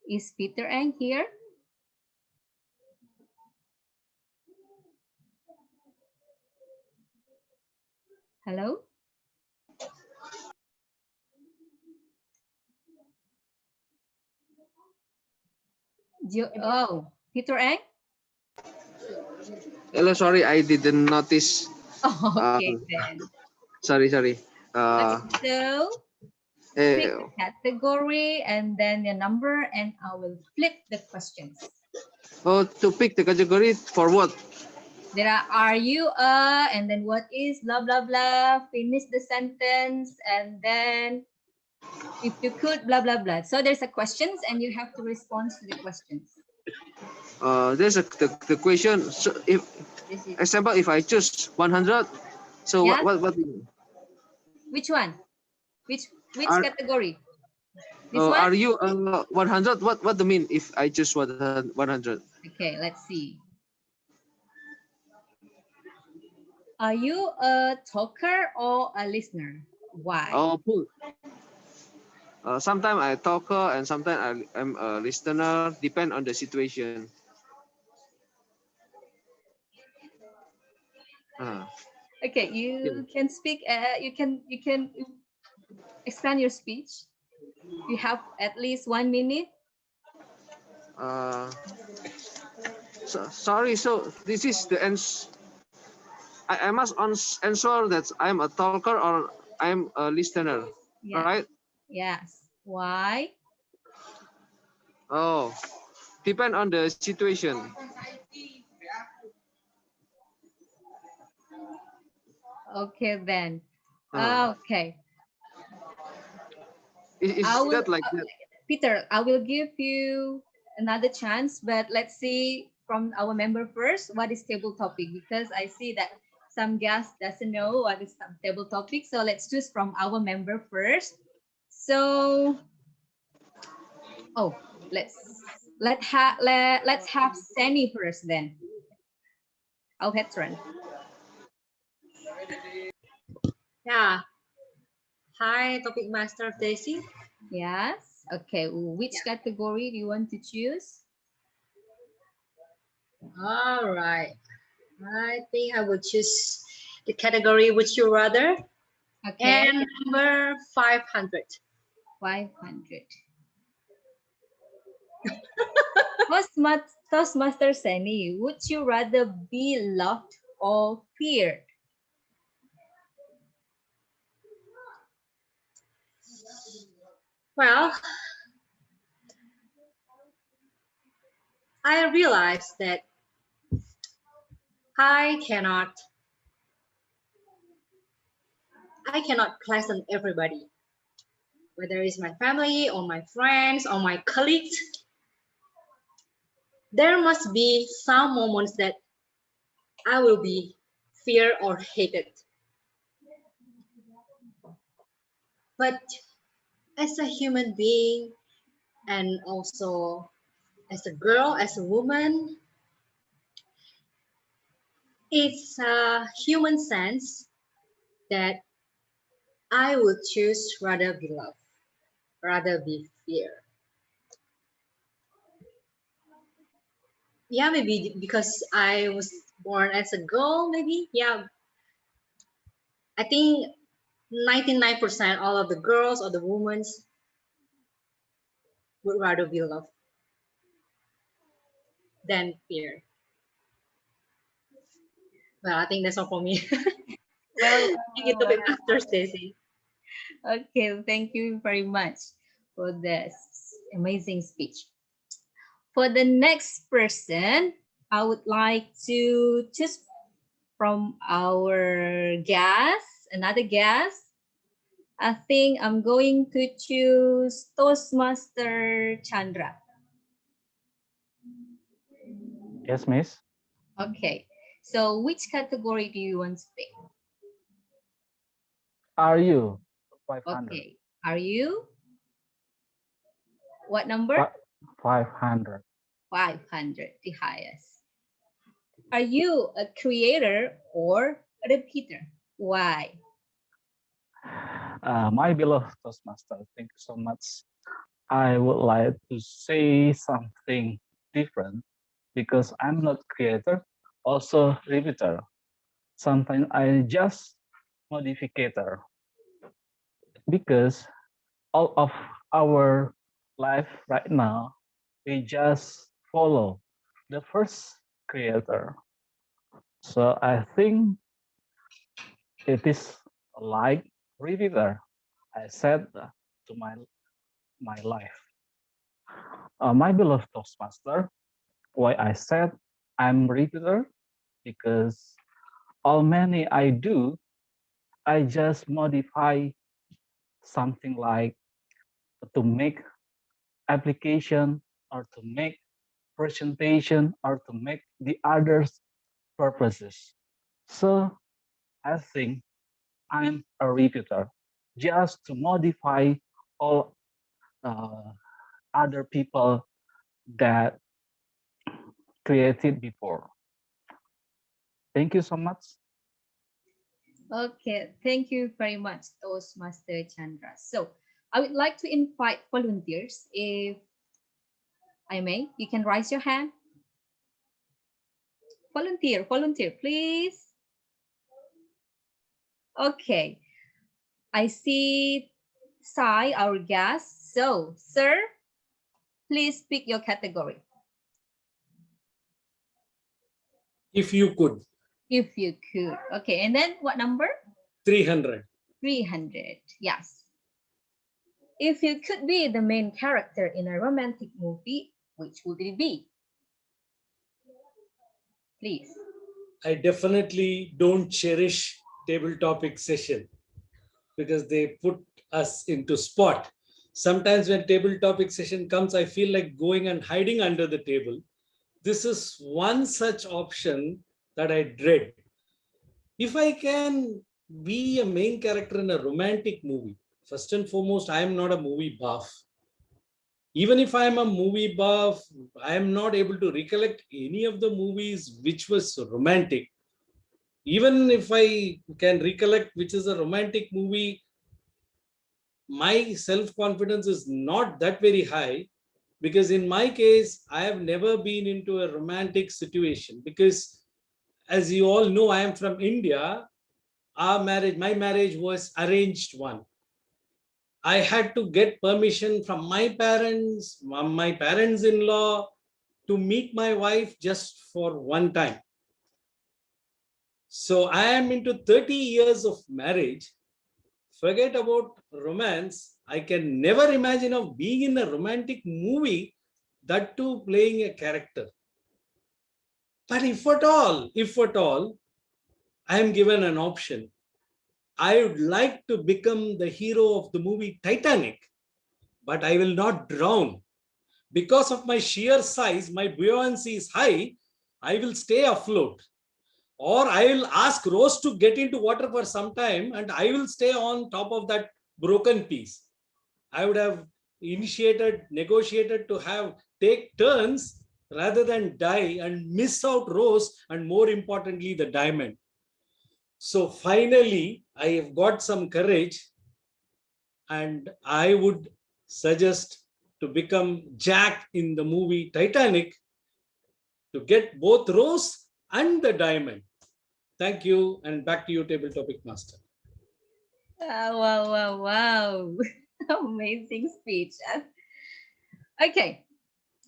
Is Peter Ang here? Hello? Peter Ang? Hello, sorry, I didn't notice. Okay, then. Sorry. So, pick a category and then your number, and I will flip the questions. Oh, to pick the category for what? There are you and then what is blah blah blah. Finish the sentence, and then if you could blah blah blah. So there's a questions, and you have to respond to the questions. There's the question. So if example, if I choose 100, so yeah? what? Which one? Which category? This one? Are you 100? What do you mean if I choose 100? Okay, let's see. Are you a talker or a listener? Why? Oh, cool. Sometimes I talker and sometimes I'm a listener. Depend on the situation. Okay, you can speak. You can expand your speech. You have at least 1 minute. Sorry. So this is the answer. I must answer that I'm a talker or I'm a listener, right? Yes. Why? Oh, depend on the situation. Okay then. Okay. Is that like that? Peter, I will give you another chance, but let's see from our member first, what is table topic? Because I see that some guests doesn't know what is table topic. So let's choose from our member first. So, oh, let's have Sani first then. Our veteran. Yeah. Hi, topic master Daisy. Yes. Okay. Which category do you want to choose? All right. I think I would choose the category Would You Rather. Okay. And number 500. 500. Toastmaster Sani, would you rather be loved or feared? Well, I realized that I cannot pleasant everybody, whether it's my family or my friends or my colleagues. There must be some moments that I will be feared or hated. But as a human being and also as a girl, as a woman, it's a human sense that I would choose rather be loved, rather be feared. Yeah, maybe because I was born as a girl, maybe. Yeah, I think 99% all of the girls or the women would rather be loved than feared. Well, I think that's all for me. Well, thank you to be Master Stacy. Okay, thank you very much for this amazing speech. For the next person, I would like to choose from our guest, another guest. I think I'm going to choose Toastmaster Chandra. Yes, Miss. Okay, so which category do you want to pick? Are you 500? Okay, are you? What number? 500. 500, the highest. Are you a creator or a repeater? Why? My beloved Toastmaster, thank you so much. I would like to say something different because I'm not creator, also repeater. Sometimes I just modificator because all of our life right now, we just follow the first creator. So I think it is like repeater. I said to my life. My beloved Toastmaster, why I said I'm repeater because all many I do, I just modify something like to make application or to make presentation or to make the others purposes. So I think I'm a repeater just to modify all other people that created before. Thank you so much. Okay, thank you very much, Toastmaster Chandra. So I would like to invite volunteers. If I may, you can raise your hand. Volunteer, please. Okay, I see Sai, our guest. So, sir, please pick your category. If you could. If you could. Okay, and then what number? 300. 300, yes. If you could be the main character in a romantic movie, which would it be? Please. I definitely don't cherish table topic session because they put us into spot. Sometimes when table topic session comes, I feel like going and hiding under the table. This is one such option that I dread. If I can be a main character in a romantic movie, first and foremost, I am not a movie buff. Even if I am a movie buff, I am not able to recollect any of the movies which was romantic. Even if I can recollect which is a romantic movie, my self-confidence is not that very high, because in my case, I have never been into a romantic situation, because as you all know, I am from India. My marriage was arranged one. I had to get permission from my parents, my parents-in-law, to meet my wife just for one time. So I am into 30 years of marriage. Forget about romance. I can never imagine of being in a romantic movie, that too playing a character. But if at all, I am given an option, I would like to become the hero of the movie Titanic, but I will not drown. Because of my sheer size, my buoyancy is high, I will stay afloat. Or I will ask Rose to get into water for some time and I will stay on top of that broken piece. I would have negotiated to take turns rather than die and miss out Rose and more importantly, the diamond. So finally, I have got some courage and I would suggest to become Jack in the movie Titanic to get both Rose and the diamond. Thank you, and back to you, Table Topic Master. Wow. Amazing speech. Okay.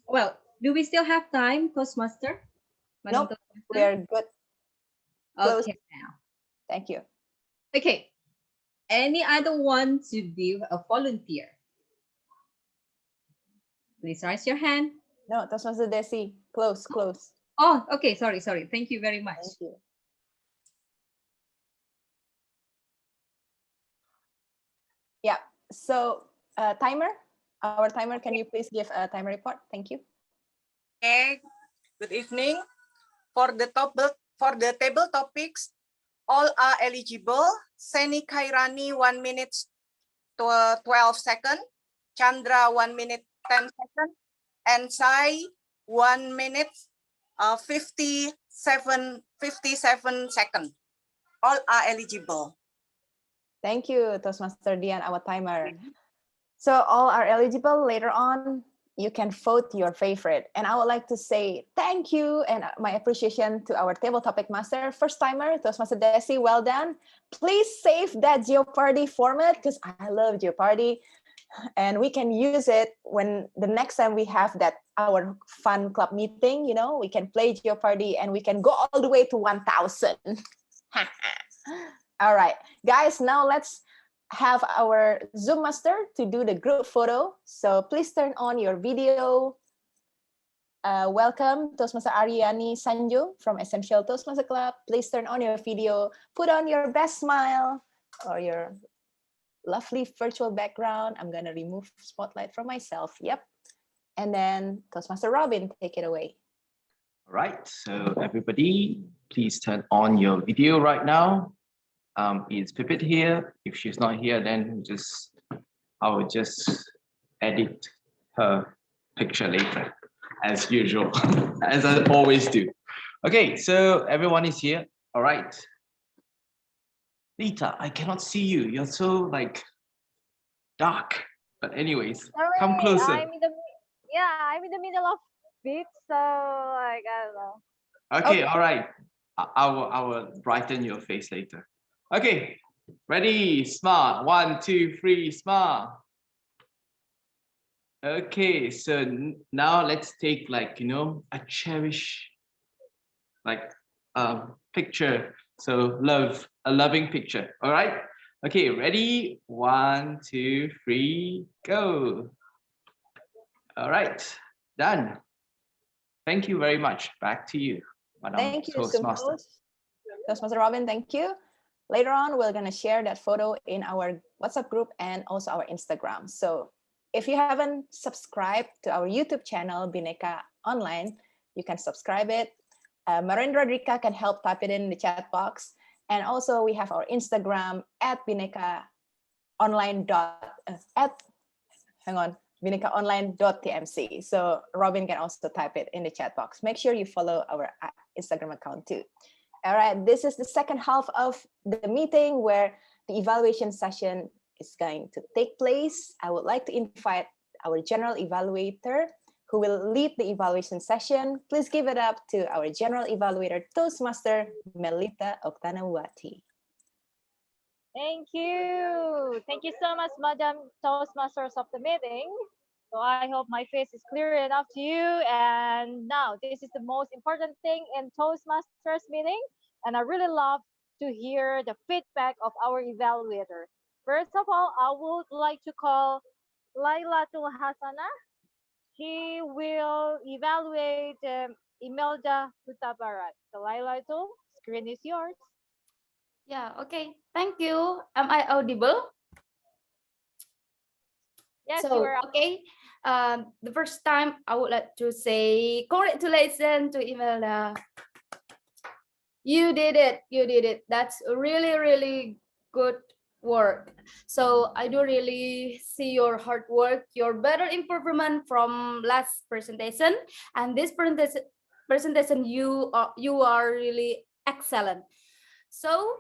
Well, do we still have time, Toastmaster? Nope, we are good. Close. Okay, now. Thank you. Okay. Any other one to be a volunteer? Please raise your hand. No, Toastmaster Desi. Close. Oh, okay. Sorry. Thank you very much. Thank you. Yeah. So, our timer, can you please give a timer report? Thank you. Okay. Good evening. For the table topics, all are eligible. Seni Khairani 1 minute to 12 seconds. Chandra 1 minute 10 seconds. And Sai 1 minute 57 seconds. All are eligible. Thank you, Toastmaster Dian, our timer. So all are eligible. Later on, you can vote your favorite. And I would like to say thank you and my appreciation to our table topic master, first timer, Toastmaster Desi, well done. Please save that Jeopardy format because I love Jeopardy. And we can use it when the next time we have our fun club meeting, we can play Jeopardy and we can go all the way to 1,000. All right, guys, now let's have our Zoom master to do the group photo. So please turn on your video. Welcome, Toastmaster Aryani Sanjo from Essential Toastmaster Club. Please turn on your video, put on your best smile or your lovely virtual background. I'm gonna remove spotlight from myself. Yep. And then Toastmaster Robin, take it away. All right, so everybody, please turn on your video right now. Is Pipit here? If she's not here, then I will just edit her picture later, as usual, as I always do. Okay, so everyone is here. All right. Lita, I cannot see you. You're so dark. But anyways, come closer. I'm in the middle of it, so I don't know. Okay, all right. I will brighten your face later. Okay, ready, smile. 1, 2, 3, smile. Okay, so now let's take a cherish picture. So a loving picture. All right. Okay, ready? 1, 2, 3, go. All right, done. Thank you very much. Back to you, Madam Thank you, Toastmaster. Toastmaster Robin, thank you. Later on, we're going to share that photo in our WhatsApp group and also our Instagram. So if you haven't subscribed to our YouTube channel, Bhinneka Online, you can subscribe it. Marendra Rika can help type it in the chat box. And also we have our Instagram at Bhinneka Online Bhinneka Online.tmc. So Robin can also type it in the chat box. Make sure you follow our Instagram account too. All right, this is the second half of the meeting where the evaluation session is going to take place. I would like to invite our general evaluator who will lead the evaluation session. Please give it up to our general evaluator, Toastmaster Melita Oktanawati. Thank you. Thank you so much, Madam Toastmasters of the meeting. So I hope my face is clear enough to you. And now this is the most important thing in Toastmasters meeting. And I really love to hear the feedback of our evaluator. First of all, I would like to call Lailatul Hasana. She will evaluate Imelda Hutabarat. So Lailatul, screen is yours. Yeah, okay. Thank you. Am I audible? Yes, so, you are. Okay. The first time I would like to say congratulations to Imelda. You did it. You did it. That's really, really good work. So I do really see your hard work, your better improvement from last presentation, and this presentation you are really excellent. So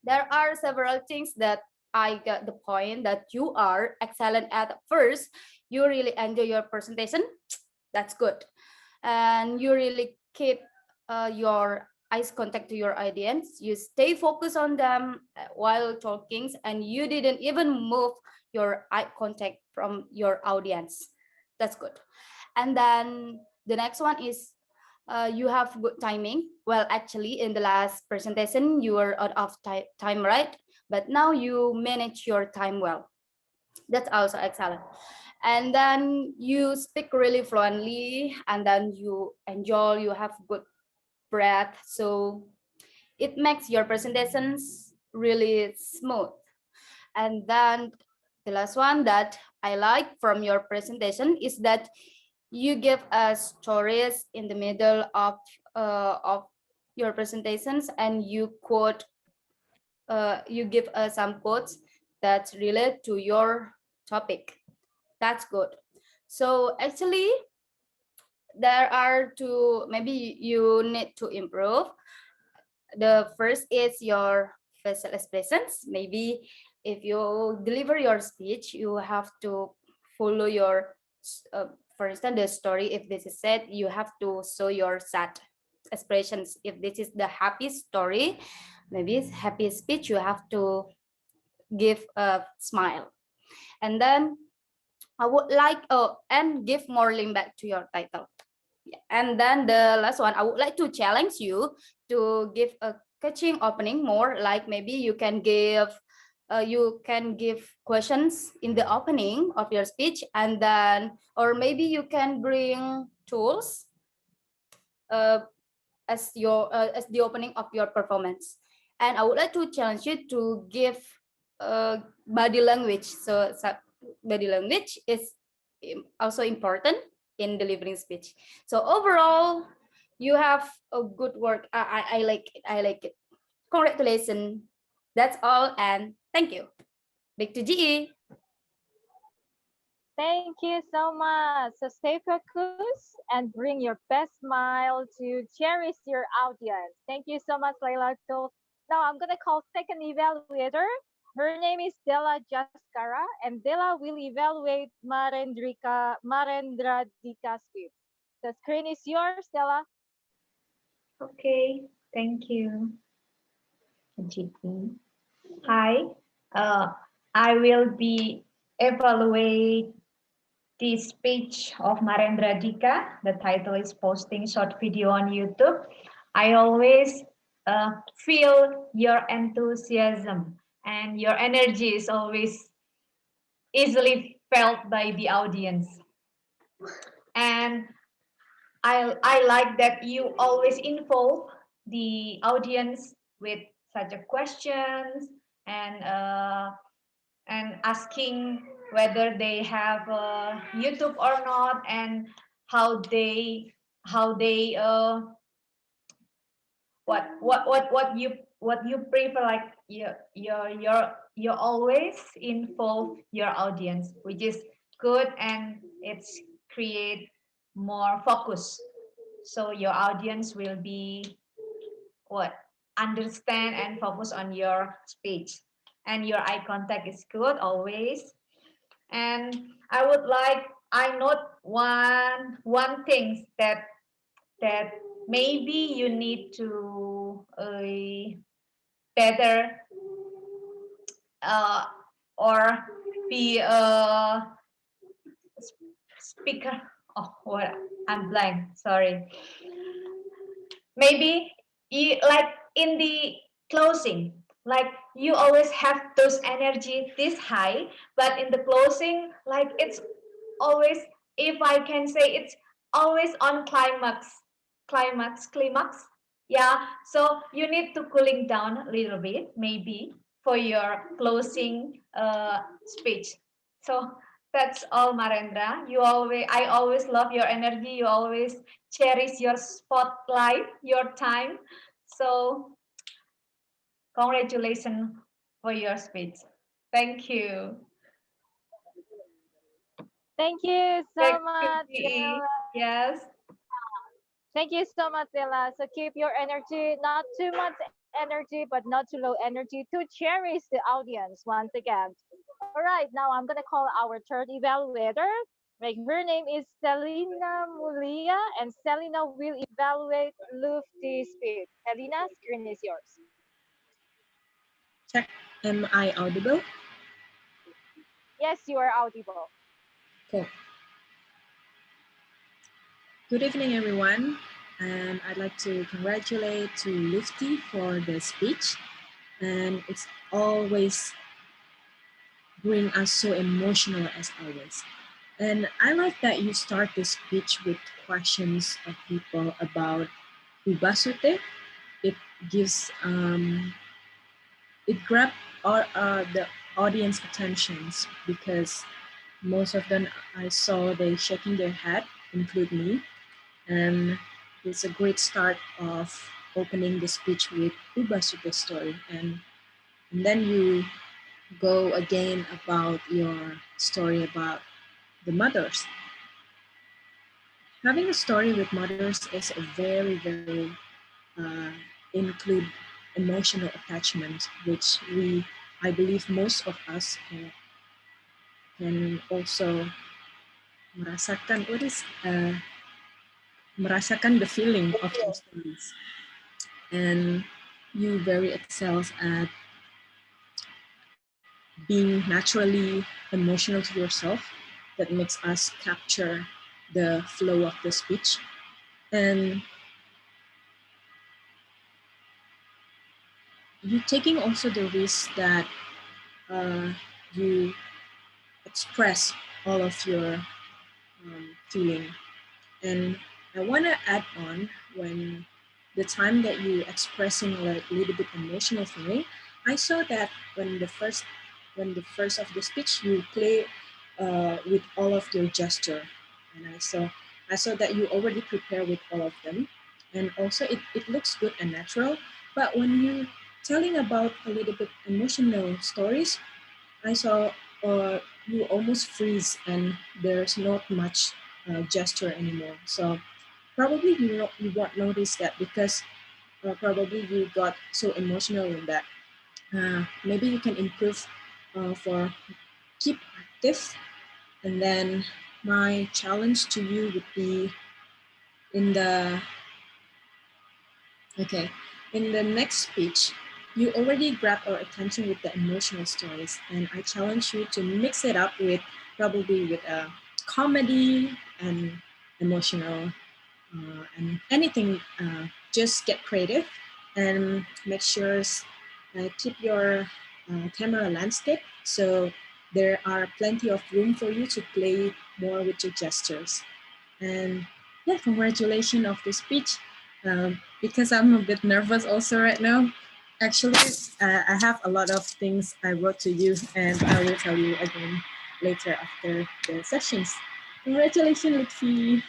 there are several things that I got the point that you are excellent at first. You really enjoy your presentation. That's good. And you really keep your eyes contact to your audience. You stay focused on them while talking, and you didn't even move your eye contact from your audience. That's good. And then the next one is you have good timing. Well, actually, in the last presentation, you were out of time, right? But now you manage your time well. That's also excellent. And then you speak really fluently, and then you enjoy, you have good breath. So it makes your presentations really smooth. And then the last one that I like from your presentation is that you give us stories in the middle of your presentations, and you quote, you give us some quotes that relate to your topic. That's good. So actually, there are two, maybe you need to improve. The first is your facial expressions. Maybe if you deliver your speech, you have to follow your, for instance, the story. If this is sad, you have to show your sad expressions. If this is the happy story, maybe it's happy speech, you have to give a smile. And then I would like, and give more link back to your title. And then the last one, I would like to challenge you to give a catching opening more, like maybe you can give questions in the opening of your speech, and then, or maybe you can bring tools as the opening of your performance. And I would like to challenge you to give body language. So body language is also important in delivering speech. So overall, you have a good work. I like it. I like it. Congratulations. That's all, and thank you. Back to GE. Thank you so much. So stay focused and bring your best smile to cherish your audience. Thank you so much, Laila. So now I'm gonna call second evaluator. Her name is Della Jaskara, and Della will evaluate Marendradika Swift. The screen is yours, Della. Okay, thank you, GP. Hi, I will be evaluate the speech of Marendra Dika. The title is Posting Short Video on YouTube. I always feel your enthusiasm, and your energy is always easily felt by the audience. And I like that you always involve the audience with such a questions and asking whether they have YouTube or not, and how they what you prefer, like you always involve your audience, which is good, and it's create more focus, so your audience will be understand and focus on your speech, and your eye contact is good always. And I note one thing that maybe you need to better or be a speaker. Oh, what, I'm blank, sorry. Maybe you, like in the closing, like you always have those energy this high, but in the closing, like it's always, if I can say, it's always on climax. Yeah, so you need to cooling down a little bit, maybe, for your closing speech. So that's all, Marendra. I always love your energy. You always cherish your spotlight, your time. So congratulations for your speech. Thank you. Thank you so much, PE. Ella. Yes. Thank you so much, Ella. So keep your energy, not too much energy, but not too low energy, to cherish the audience once again. All right, now I'm gonna call our third evaluator. Like, her name is Selina Mulia, and Selina will evaluate Lufty's speech. Selina, screen is yours. Check. Am I audible? Yes, you are audible. Cool. Good evening, everyone. And I'd like to congratulate to Lufty for the speech. And it's always bring us so emotional as always. And I like that you start the speech with questions of people about Ubasute. It gives, it grabs the audience attentions, because most of them I saw they shaking their head, include me. And it's a great start of opening the speech with Ubasute story. And then you go again about your story about the mothers. Having a story with mothers is a very, very include emotional attachment, which I believe most of us can also merasakan. Merasakan the feeling of those stories. And you very excels at being naturally emotional to yourself. That makes us capture the flow of the speech. And you're taking also the risk that you express all of your feeling. And I want to add on, when the time that you expressing a little bit emotional feeling, I saw that when the first of the speech you play with all of your gesture, and I saw that you already prepare with all of them, and also it looks good and natural. But when you telling about a little bit emotional stories, I saw you almost freeze, and there's not much gesture anymore. So probably you won't notice that, because probably you got so emotional in that. Maybe you can improve for keep active. And then my challenge to you would be in the next speech, you already grab our attention with the emotional stories, and I challenge you to mix it up with probably with a comedy and emotional and anything. Just get creative and make sure keep your camera landscape, so there are plenty of room for you to play more with your gestures. And yeah, congratulations of the speech. Because I'm a bit nervous also right now. Actually, I have a lot of things I wrote to you, and I will tell you again later after the sessions. Congratulations, Lutfi.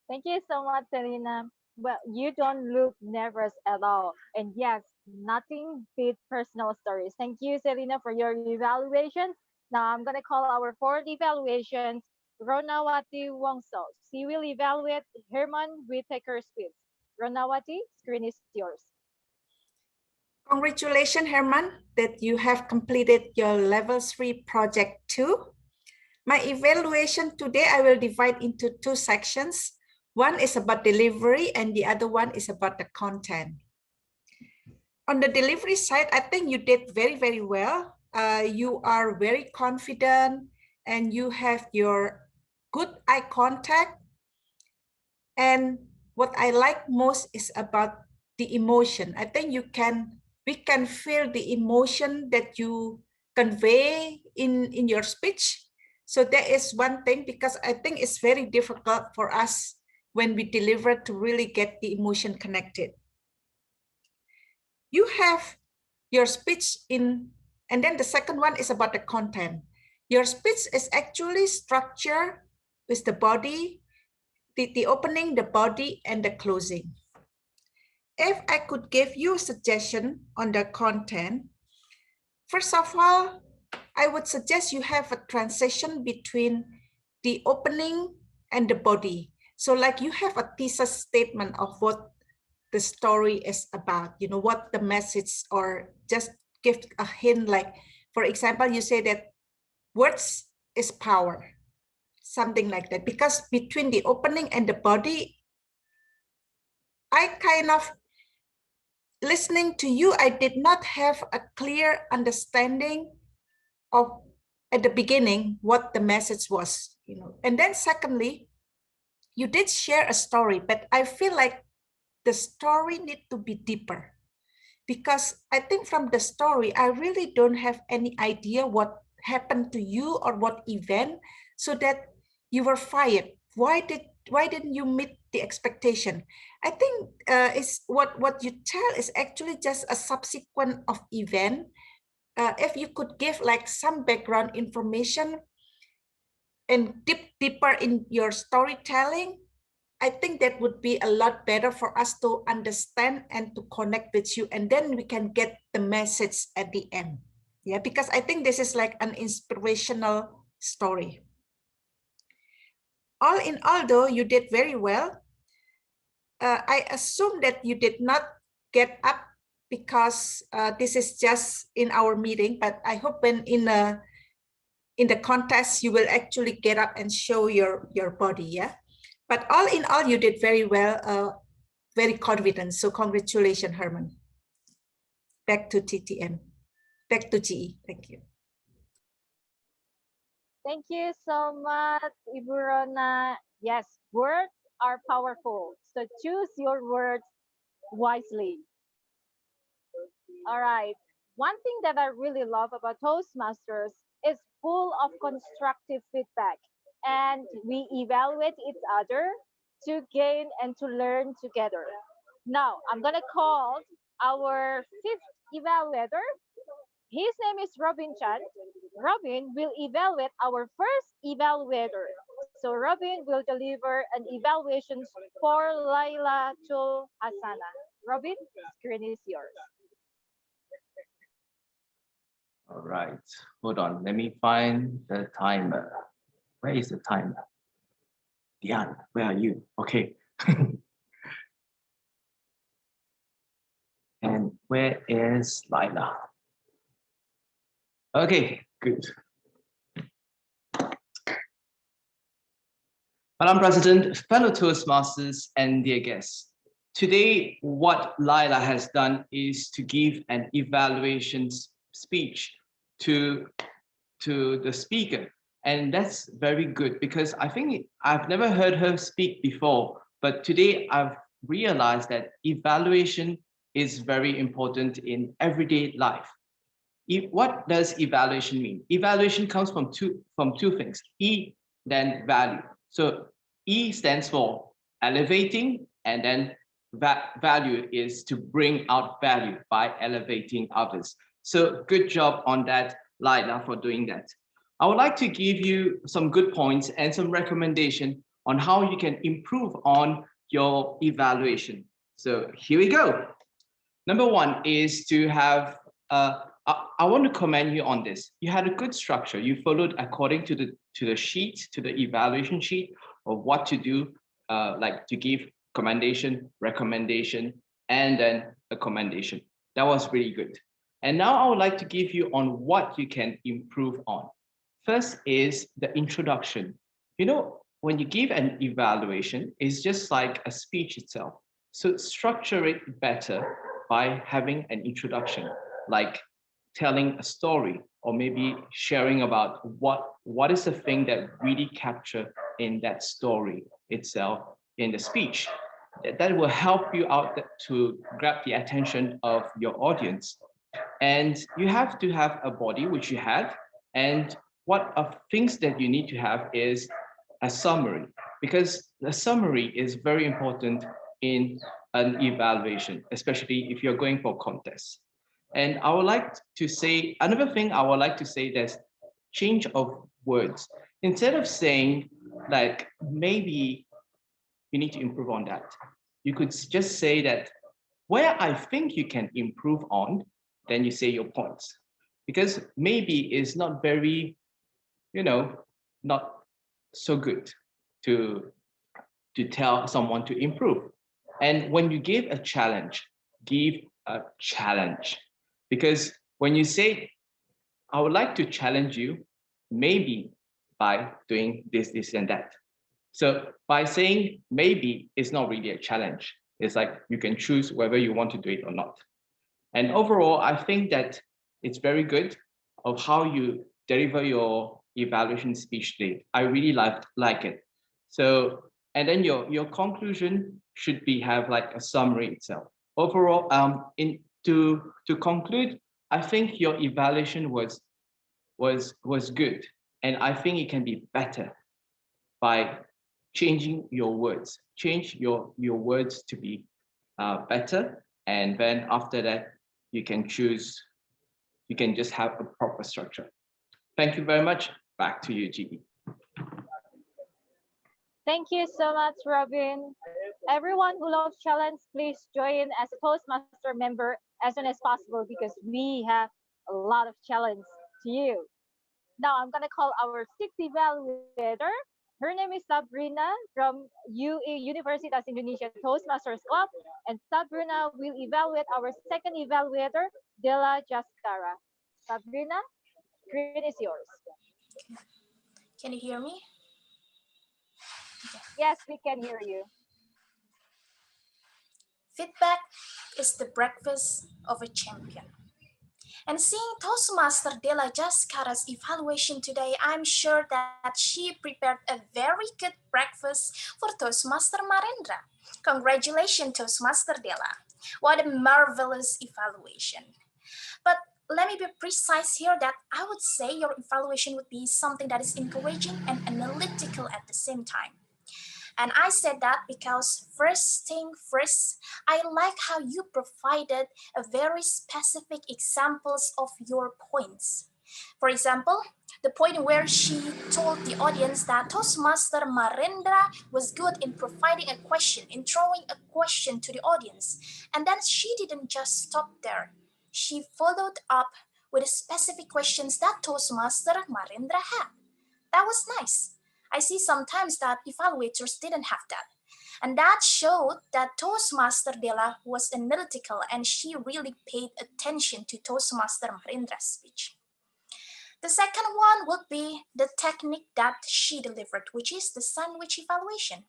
Thank you so much, Selena. Well, you don't look nervous at all. And yes, nothing beats personal stories. Thank you, Selena, for your evaluations. Now I'm going to call our fourth evaluations, Ronawati Wongso. She will evaluate Herman Whitaker's quiz. Ronawati, screen is yours. Congratulations, Herman, that you have completed your level 3 project 2. My evaluation today, I will divide into 2 sections. One is about delivery and the other one is about the content. On the delivery side, I think you did very, very well. You are very confident and you have your good eye contact. And what I like most is about the emotion. I think we can feel the emotion that you convey in your speech. So that is one thing, because I think it's very difficult for us when we deliver to really get the emotion connected. You have your speech in, and then the second one is about the content. Your speech is actually structured with the body, the opening, the body, and the closing. If I could give you a suggestion on the content, first of all, I would suggest you have a transition between the opening and the body. So like you have a thesis statement of what the story is about, you know, what the message, or just give a hint, like, for example, you say that words is power, something like that. Because between the opening and the body, I kind of, listening to you, I did not have a clear understanding of, at the beginning, what the message was, you know. And then secondly, you did share a story, but I feel like the story need to be deeper, because I think from the story, I really don't have any idea what happened to you or what event, so that you were fired. Why didn't you meet the expectation? I think it's what you tell is actually just a subsequent of event. If you could give like some background information and deeper in your storytelling, I think that would be a lot better for us to understand and to connect with you, and then we can get the message at the end. Yeah, because I think this is like an inspirational story. All in all, though, you did very well. I assume that you did not get up because this is just in our meeting, but I hope when in the contest, you will actually get up and show your body, yeah? But all in all, you did very well, very confident. So congratulations, Herman. Back to TTM, back to GE. Thank you. Thank you so much, Ibu Rona. Yes, words are powerful. So choose your words wisely. All right. One thing that I really love about Toastmasters is full of constructive feedback, and we evaluate each other to gain and to learn together. Now, I'm going to call our fifth evaluator. His name is Robin Chan. Robin will evaluate our first evaluator. So Robin will deliver an evaluation for Laila Chul Hasana. Robin, screen is yours. All right, hold on. Let me find the timer. Where is the timer? Dian, where are you? Okay. And where is Laila? Okay, good. Madam President, fellow Toastmasters, and dear guests, today what Laila has done is to give an evaluation speech to the speaker, and that's very good because I think I've never heard her speak before, but today I've realized that evaluation is very important in everyday life. What does evaluation mean? Evaluation comes from two things, E, then value. So E stands for elevating, and then value is to bring out value by elevating others. So good job on that, Laila for doing that. I would like to give you some good points and some recommendation on how you can improve on your evaluation. So here we go. Number one is to have, I want to commend you on this. You had a good structure. You followed according to the sheet, to the evaluation sheet of what to do, like to give commendation, recommendation, and then a commendation. That was really good. And now I would like to give you on what you can improve on. First is the introduction. You know, when you give an evaluation, it's just like a speech itself. So structure it better by having an introduction, like telling a story or maybe sharing about what is the thing that really capture in that story itself in the speech. That will help you out to grab the attention of your audience. And you have to have a body, which you have. And what are things that you need to have is a summary, because the summary is very important in an evaluation, especially if you're going for contests. And I would like to say, another thing I would like to say is change of words. Instead of saying like, maybe you need to improve on that, you could just say that where I think you can improve on, then you say your points. Because maybe it's not very, not so good to tell someone to improve. And when you give a challenge, give a challenge. Because when you say, I would like to challenge you, maybe by doing this, this, and that. So by saying maybe, it's not really a challenge. It's like you can choose whether you want to do it or not. And overall, I think that it's very good of how you deliver your evaluation speech today. I really like it. So, and then your conclusion should be have like a summary itself. Overall, to conclude, I think your evaluation was good, and I think it can be better by changing your words. Change your words to be better, and then after that, you can choose. You can just have a proper structure. Thank you very much. Back to you, GB. Thank you so much, Robin. Everyone who loves challenge, please join as a Toastmaster member as soon as possible because we have a lot of challenge to you. Now I'm gonna call our sixth evaluator. Her name is Sabrina from UE Universitas Indonesia Toastmasters Club, and Sabrina will evaluate our second evaluator, Della Jaskara. Sabrina, screen is yours. Can you hear me? Yes, we can hear you. Feedback is the breakfast of a champion. And seeing Toastmaster Della Jaskara's evaluation today, I'm sure that she prepared a very good breakfast for Toastmaster Marendra. Congratulations, Toastmaster Della. What a marvelous evaluation. But let me be precise here that I would say your evaluation would be something that is encouraging and analytical at the same time. And I said that because first thing first, I like how you provided a very specific examples of your points. For example, the point where she told the audience that Toastmaster Marendra was good in providing a question, in throwing a question to the audience. And then she didn't just stop there. She followed up with the specific questions that Toastmaster Marendra had. That was nice. I see sometimes that evaluators didn't have that. And that showed that Toastmaster Della was analytical and she really paid attention to Toastmaster Marendra's speech. The second one would be the technique that she delivered, which is the sandwich evaluation.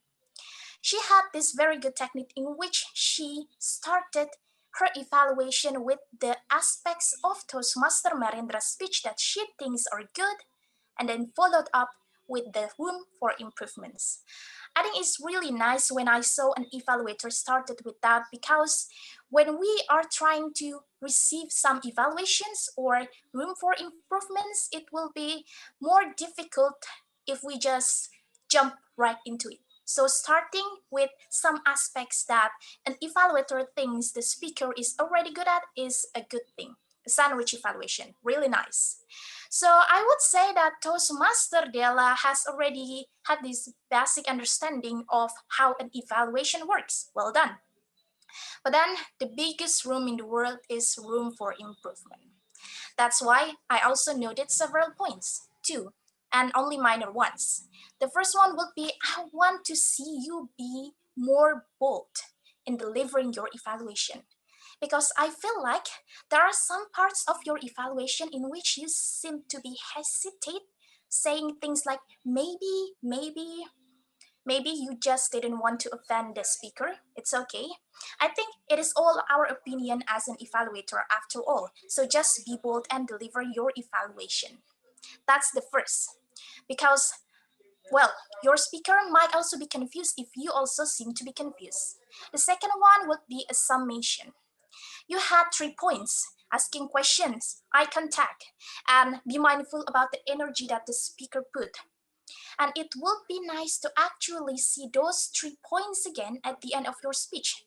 She had this very good technique in which she started her evaluation with the aspects of Toastmaster Marendra's speech that she thinks are good, and then followed up with the room for improvements. I think it's really nice when I saw an evaluator started with that, because when we are trying to receive some evaluations or room for improvements, it will be more difficult if we just jump right into it. So starting with some aspects that an evaluator thinks the speaker is already good at is a good thing. sandwich evaluation. Really nice. So I would say that Toastmaster Della has already had this basic understanding of how an evaluation works. Well done. But then the biggest room in the world is room for improvement. That's why I also noted several points, too, and only minor ones. The first one would be, I want to see you be more bold in delivering your evaluation. Because I feel like there are some parts of your evaluation in which you seem to be hesitate, saying things like maybe you just didn't want to offend the speaker. It's okay. I think it is all our opinion as an evaluator after all. So just be bold and deliver your evaluation. That's the first. Because, well, your speaker might also be confused if you also seem to be confused. The second one would be a summation. You had 3 points: asking questions, eye contact, and be mindful about the energy that the speaker put. And it would be nice to actually see those 3 points again at the end of your speech,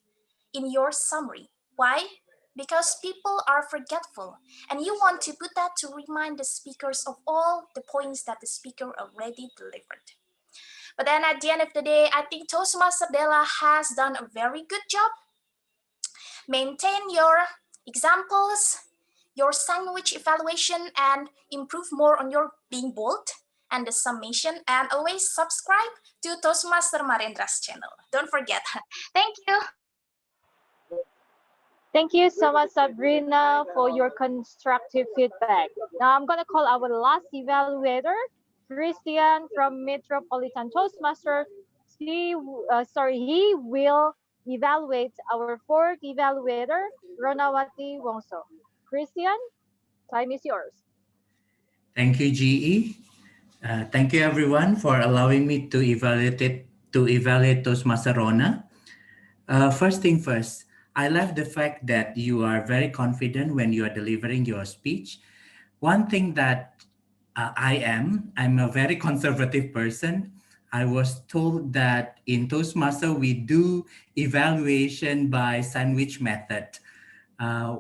in your summary. Why? Because people are forgetful, and you want to put that to remind the speakers of all the points that the speaker already delivered. But then at the end of the day, I think Toastmaster Della has done a very good job. Maintain your examples, your sandwich evaluation, and improve more on your being bold and the summation, and always subscribe to Toastmaster Marendra's channel. Don't forget. Thank you. Thank you so much, Sabrina, for your constructive feedback. Now I'm going to call our last evaluator, Christian from Metropolitan Toastmasters. He will evaluate our fourth evaluator, Ronawati Wongso. Christian, time is yours. Thank you, GE. Thank you, everyone, for allowing me to evaluate Toastmaster Rona. First thing first, I love the fact that you are very confident when you are delivering your speech. One thing that I'm a very conservative person. I was told that in Toastmaster, we do evaluation by sandwich method.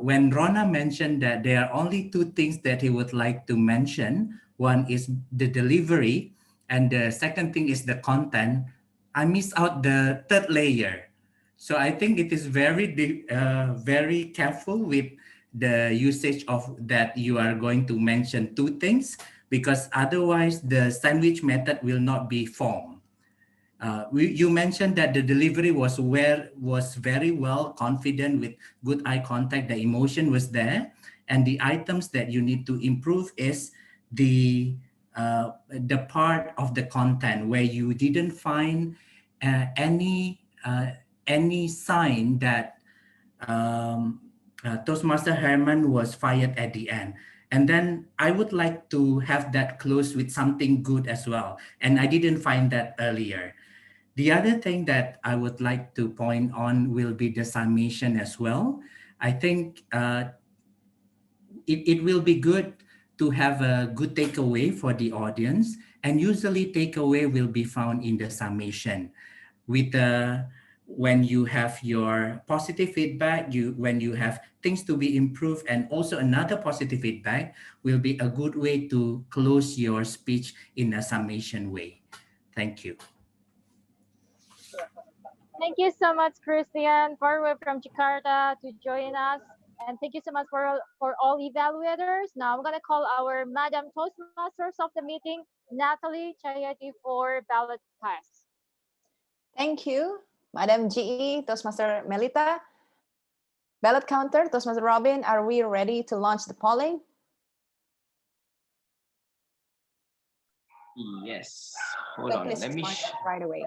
When Rona mentioned that there are only 2 things that he would like to mention, one is the delivery, and the second thing is the content, I miss out the third layer. So I think it is very careful with the usage of that you are going to mention 2 things, because otherwise the sandwich method will not be formed. You mentioned that the delivery was very well, confident with good eye contact, the emotion was there, and the items that you need to improve is the part of the content where you didn't find any sign that Toastmaster Herman was fired at the end. And then I would like to have that close with something good as well. And I didn't find that earlier. The other thing that I would like to point on will be the summation as well. I think it will be good to have a good takeaway for the audience. And usually takeaway will be found in the summation. With when you have your positive feedback, when you have things to be improved, and also another positive feedback will be a good way to close your speech in a summation way. Thank you. Thank you so much, Christian, far away from Jakarta to join us. And thank you so much for all evaluators. Now I'm going to call our Madam Toastmasters of the meeting, Natalie Chayati, for ballot pass. Thank you, Madam GE, Toastmaster Melita. Ballot counter, Toastmaster Robin, are we ready to launch the polling? Yes. Hold on. Let me right away.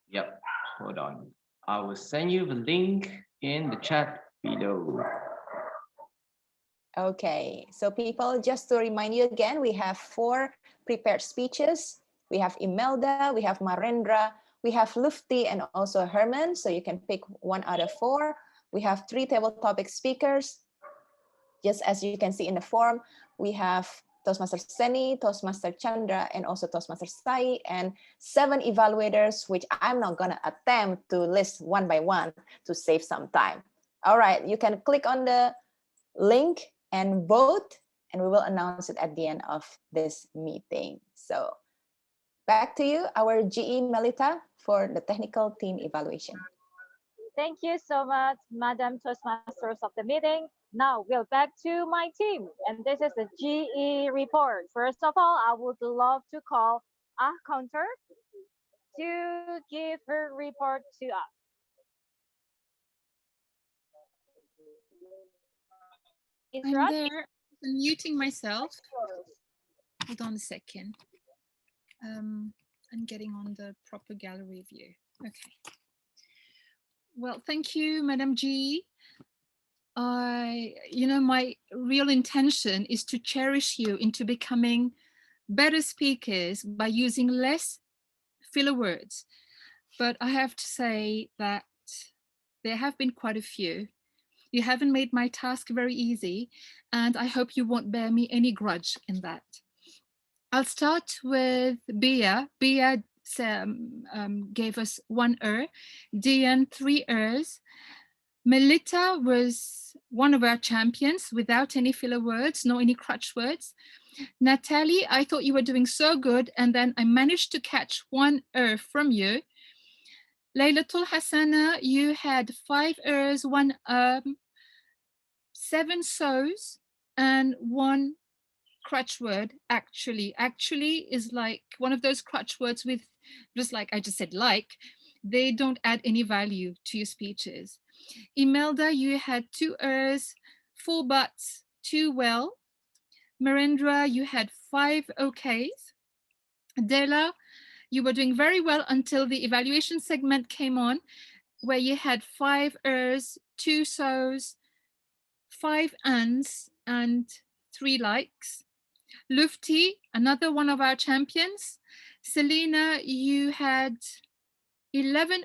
Yep. Hold on. I will send you the link in the chat below. Okay, so people, just to remind you again, we have 4 prepared speeches. We have Imelda, we have Marendra, we have Lufti, and also Herman. So you can pick 1 out of 4. We have 3 table topic speakers. Just as you can see in the form, we have Toastmaster Seni, Toastmaster Chandra, and also Toastmaster Sai, and 7 evaluators, which I'm not gonna attempt to list one by one to save some time. All right, you can click on the link and vote, and we will announce it at the end of this meeting. So back to you, our GE Melita, for the technical team evaluation. Thank you so much, Madam Toastmasters of the meeting. Now we'll back to my team, and this is the GE report. First of all, I would love to call a counter to give her report to us. I'm there. I'm muting myself. Hold on a second. I'm getting on the proper gallery view. Okay. Well, thank you, Madam G. My real intention is to cherish you into becoming better speakers by using less filler words. But I have to say that there have been quite a few. You haven't made my task very easy, and I hope you won't bear me any grudge in that. I'll start with Bia. Bia gave us 1 Dian 3 Melita was one of our champions without any filler words, no any crutch words. Natalie, I thought you were doing so good, and then I managed to catch 1 from you. Laylatul Hassana, you had 5 1 7 so's, and 1 crutch word. Actually is like one of those crutch words with, just like I just said, like, they don't add any value to your speeches. Imelda, you had 2 4 buts, 2 well. Marendra, you had 5 okays. Dela, you were doing very well until the evaluation segment came on, where you had 5 2 so's, 5 ands, and 3 likes. Lufti, another one of our champions. Selena, you had 11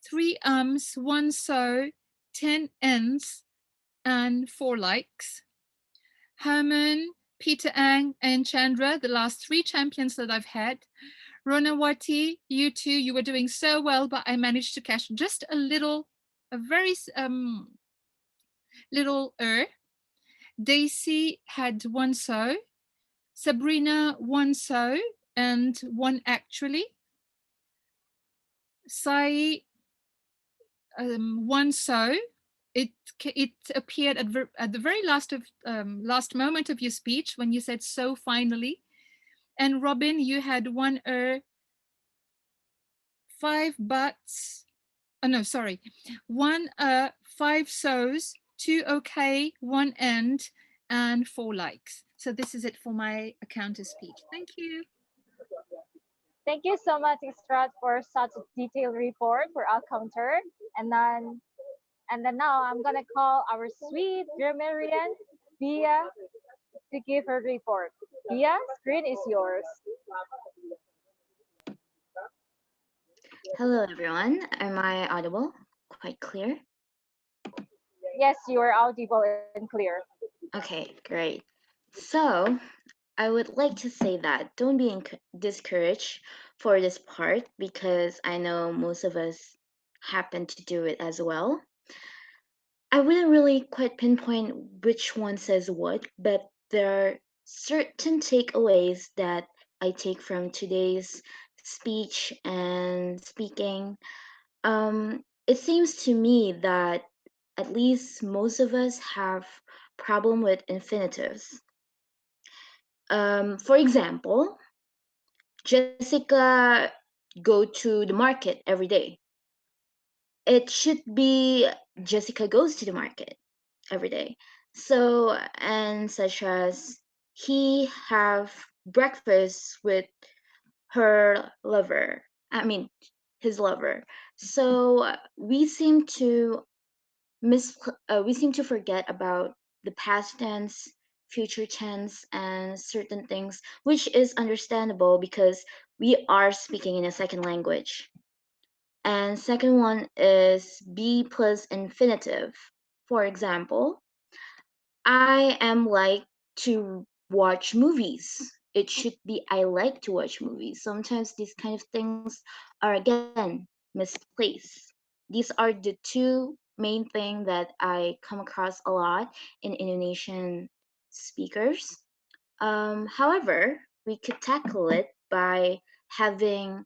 3 1 so, 10 ends, and 4 likes. Herman, Peter Ang, and Chandra, the last 3 champions that I've had. Ronawati, you two, you were doing so well, but I managed to catch just a very little Daisy had 1 so. Sabrina, 1 so, and 1 actually. Sai, 1 so. It appeared at the very last moment of your speech when you said so finally. And Robin, you had 1 5 buts. Oh no, sorry. 1 5 so's, 2 okay, 1 end, and 4 likes. So this is it for my counter speech. Thank you. Thank you so much, Istrat, for such a detailed report for our counter. And then now I'm gonna call our sweet grammarian, Bia, to give her report. Bia, screen is yours. Hello, everyone. Am I audible? Quite clear? Yes, you are audible and clear. Okay, great. So I would like to say that don't be discouraged for this part, because I know most of us happen to do it as well. I wouldn't really quite pinpoint which one says what, but there are certain takeaways that I take from today's speech and speaking. It seems to me that at least most of us have problem with infinitives. For example, Jessica go to the market every day. It should be Jessica goes to the market every day. So, and such as he have breakfast with her lover. I mean, his lover. So we seem to we seem to forget about the past tense, future tense, and certain things, which is understandable because we are speaking in a second language. And second one is be plus infinitive. For example, I am like to watch movies. It should be I like to watch movies. Sometimes these kind of things are again misplaced. These are the 2 main thing that I come across a lot in Indonesian speakers. However, we could tackle it by having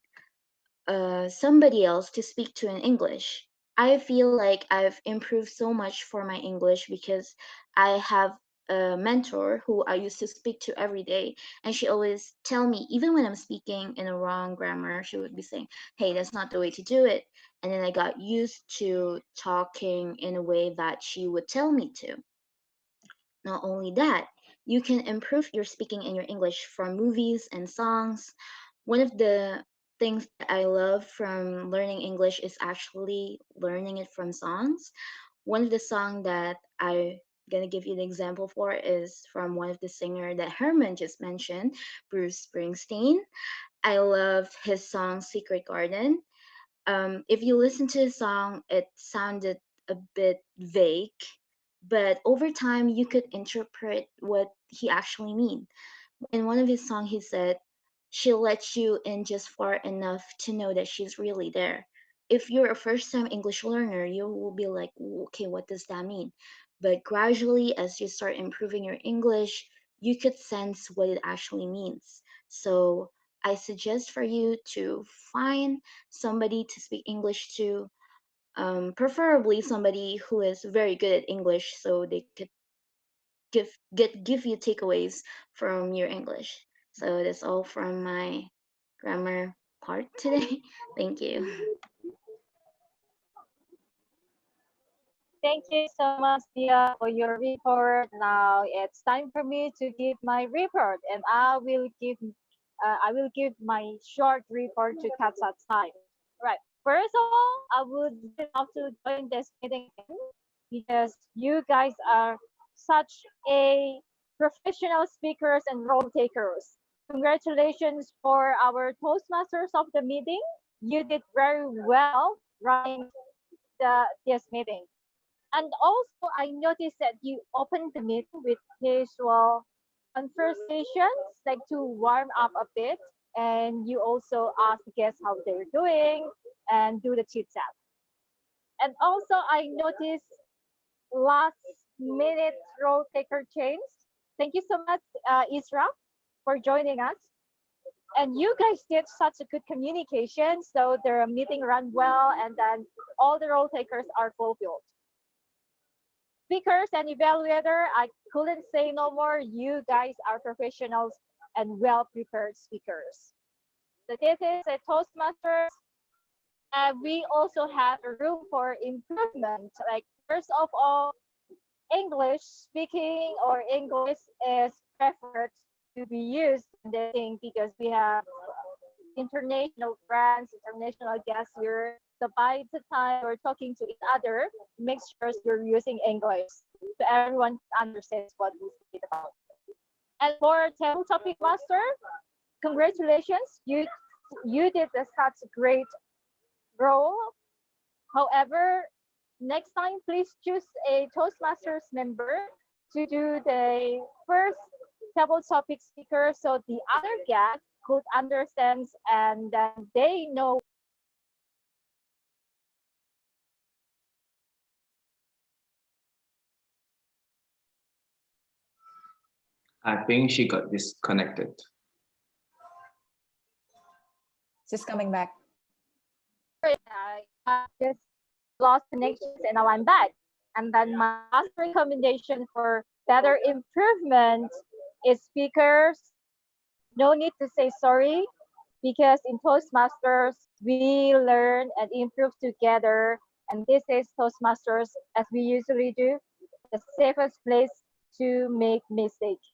somebody else to speak to in English. I feel like I've improved so much for my English because I have a mentor who I used to speak to every day, and she always tell me, even when I'm speaking in a wrong grammar, she would be saying, "Hey, that's not the way to do it." And then I got used to talking in a way that she would tell me to. Not only that, you can improve your speaking in your English from movies and songs. One of the things that I love from learning English is actually learning it from songs. One of the songs that I'm gonna give you an example for is from one of the singer that Herman just mentioned, Bruce Springsteen. I love his song Secret Garden. If you listen to the song, it sounded a bit vague, but over time you could interpret what he actually mean. In one of his songs, he said, "She'll let you in just far enough to know that she's really there." If you're a first-time English learner, you will be like, "Okay, what does that mean?" But gradually, as you start improving your English, you could sense what it actually means. So I suggest for you to find somebody to speak English to, preferably somebody who is very good at English, so they could give you takeaways from your English. So that's all from my grammar part today. Thank you. Thank you so much, Dia, for your report. Now it's time for me to give my report, and I will give my short report to cut that time. Right. First of all, I would really love to join this meeting again because you guys are such a professional speakers and role takers. Congratulations for our Toastmasters of the meeting. You did very well running this meeting. And also, I noticed that you opened the meeting with casual conversations, like to warm up a bit. And you also ask the guests how they're doing and do the chit chat. And also, I noticed last minute role taker change. Thank you so much, Isra, for joining us. And you guys did such a good communication, so the meeting ran well, and then all the role takers are fulfilled. Speakers and evaluator, I couldn't say no more. You guys are professionals and well-prepared speakers. So this is a Toastmasters, and we also have a room for improvement. Like first of all, English speaking or English is preferred to be used in the thing because we have international friends, international guests here. So by the time we're talking to each other, make sure you're using English so everyone understands what we speak about. And for table topic master, congratulations, you did such a great role. However, next time please choose a Toastmasters member to do the first table topic speaker so the other guests could understand and then they know. I think she got disconnected. She's coming back. I just lost connections and now I'm back. And then my last recommendation for better improvement is speakers. No need to say sorry because in Toastmasters, we learn and improve together. And this is Toastmasters, as we usually do, the safest place to make mistakes.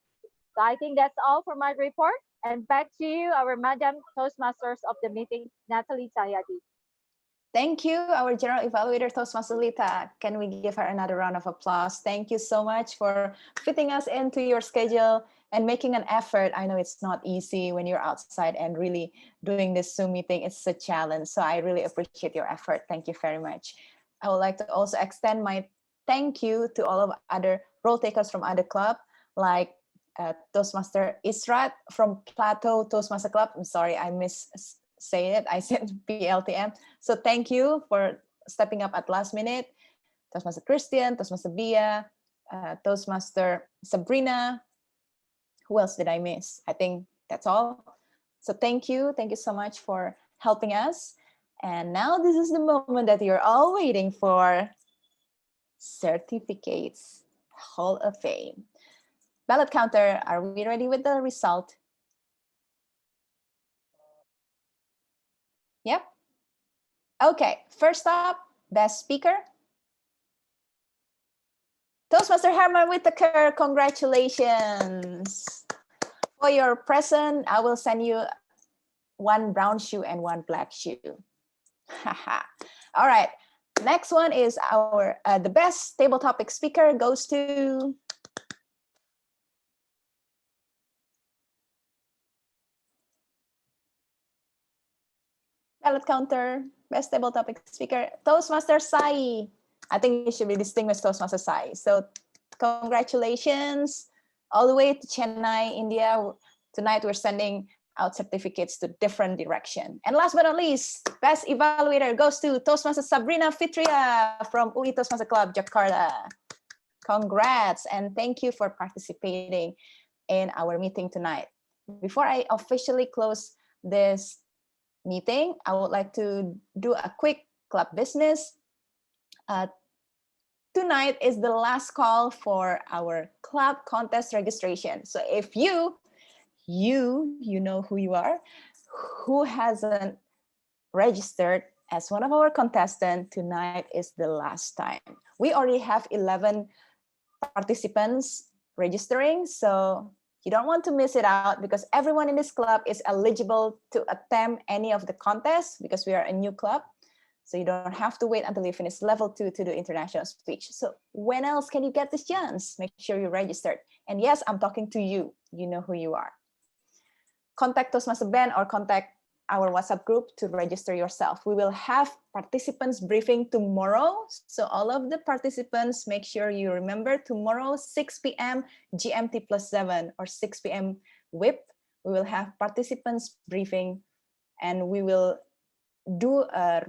So I think that's all for my report. And back to you, our Madam Toastmasters of the meeting, Natalie Tayadi. Thank you, our General Evaluator, Toastmaster Lita. Can we give her another round of applause? Thank you so much for fitting us into your schedule and making an effort. I know it's not easy when you're outside and really doing this Zoom meeting. It's a challenge. So I really appreciate your effort. Thank you very much. I would like to also extend my thank you to all of other role takers from other club, like Toastmaster Israt from Plateau Toastmaster Club. I'm sorry, I say it. I said PLTM. So thank you for stepping up at last minute. Toastmaster Christian, Toastmaster Bia, Toastmaster Sabrina. Who else did I miss? I think that's all. So thank you so much for helping us. And now this is the moment that you're all waiting for. Certificates, Hall of Fame. Ballot counter, are we ready with the result? Yep. Okay, first up, best speaker. Toastmaster Herman Whitaker, congratulations. For your present, I will send you one brown shoe and one black shoe. All right, next one is our, the best table topic speaker goes to ballot counter, best table topic speaker, Toastmaster Sai. I think you should be distinguished Toastmaster Sai. So congratulations all the way to Chennai, India. Tonight we're sending out certificates to different direction. And last but not least, best evaluator goes to Toastmaster Sabrina Fitria from UI Toastmaster Club, Jakarta. Congrats and thank you for participating in our meeting tonight. Before I officially close this meeting, I would like to do a quick club business. Tonight is the last call for our club contest registration. So if you know who you are, who hasn't registered as one of our contestants, tonight is the last time. We already have 11 participants registering, so you don't want to miss it out because everyone in this club is eligible to attempt any of the contests because we are a new club. So you don't have to wait until you finish level 2 to do international speech. So when else can you get this chance? Make sure you're registered. And yes, I'm talking to you. You know who you are. Contact Toastmaster Ben or contact our WhatsApp group to register yourself. We will have participants briefing tomorrow. So all of the participants, make sure you remember tomorrow, 6 p.m. GMT +7 or 6 p.m. WIP. We will have participants briefing and we will do a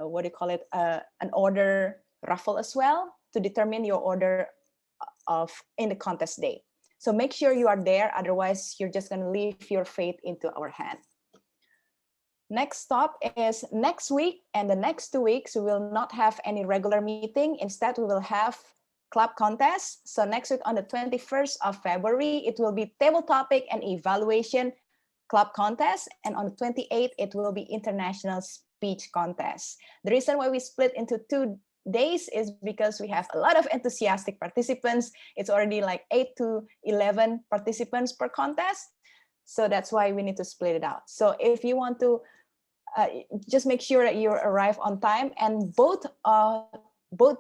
what do you call it, an order raffle as well to determine your order in the contest day. So make sure you are there, otherwise you're just going to leave your fate into our hand. Next stop is next week, and the next 2 weeks we will not have any regular meeting. Instead, we will have club contest. So next week on the 21st of February, it will be table topic and evaluation club contest, and on the 28th, it will be international speech contest. The reason why we split into 2 days is because we have a lot of enthusiastic participants. It's already like 8 to 11 participants per contest. So that's why we need to split it out. So if you want to just make sure that you arrive on time, and both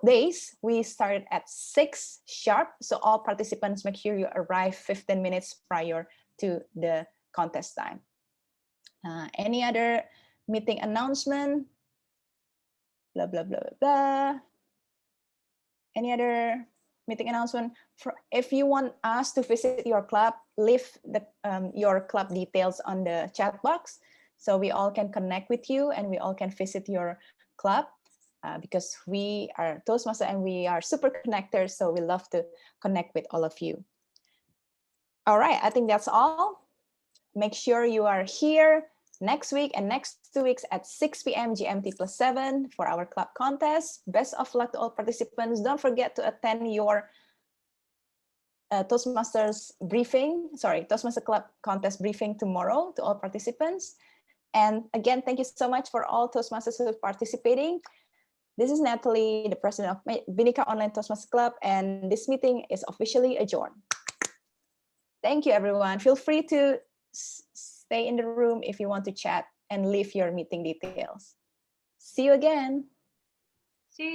days we started at 6 sharp. So all participants, make sure you arrive 15 minutes prior to the contest time. Any other meeting announcement? Blah, blah, blah, blah, blah. Any other meeting announcement? If you want us to visit your club, leave your club details on the chat box so we all can connect with you and we all can visit your club because we are Toastmaster and we are super connectors, so we love to connect with all of you. All right, I think that's all. Make sure you are here next week and next 2 weeks at 6 p.m. GMT +7 for our club contest. Best of luck to all participants. Don't forget to attend your Toastmasters Club contest briefing tomorrow to all participants. And again, thank you so much for all Toastmasters who are participating. This is Natalie, the president of Bhinneka Online Toastmasters Club, and this meeting is officially adjourned. Thank you, everyone. Feel free to stay in the room if you want to chat and leave your meeting details. See you again. See you.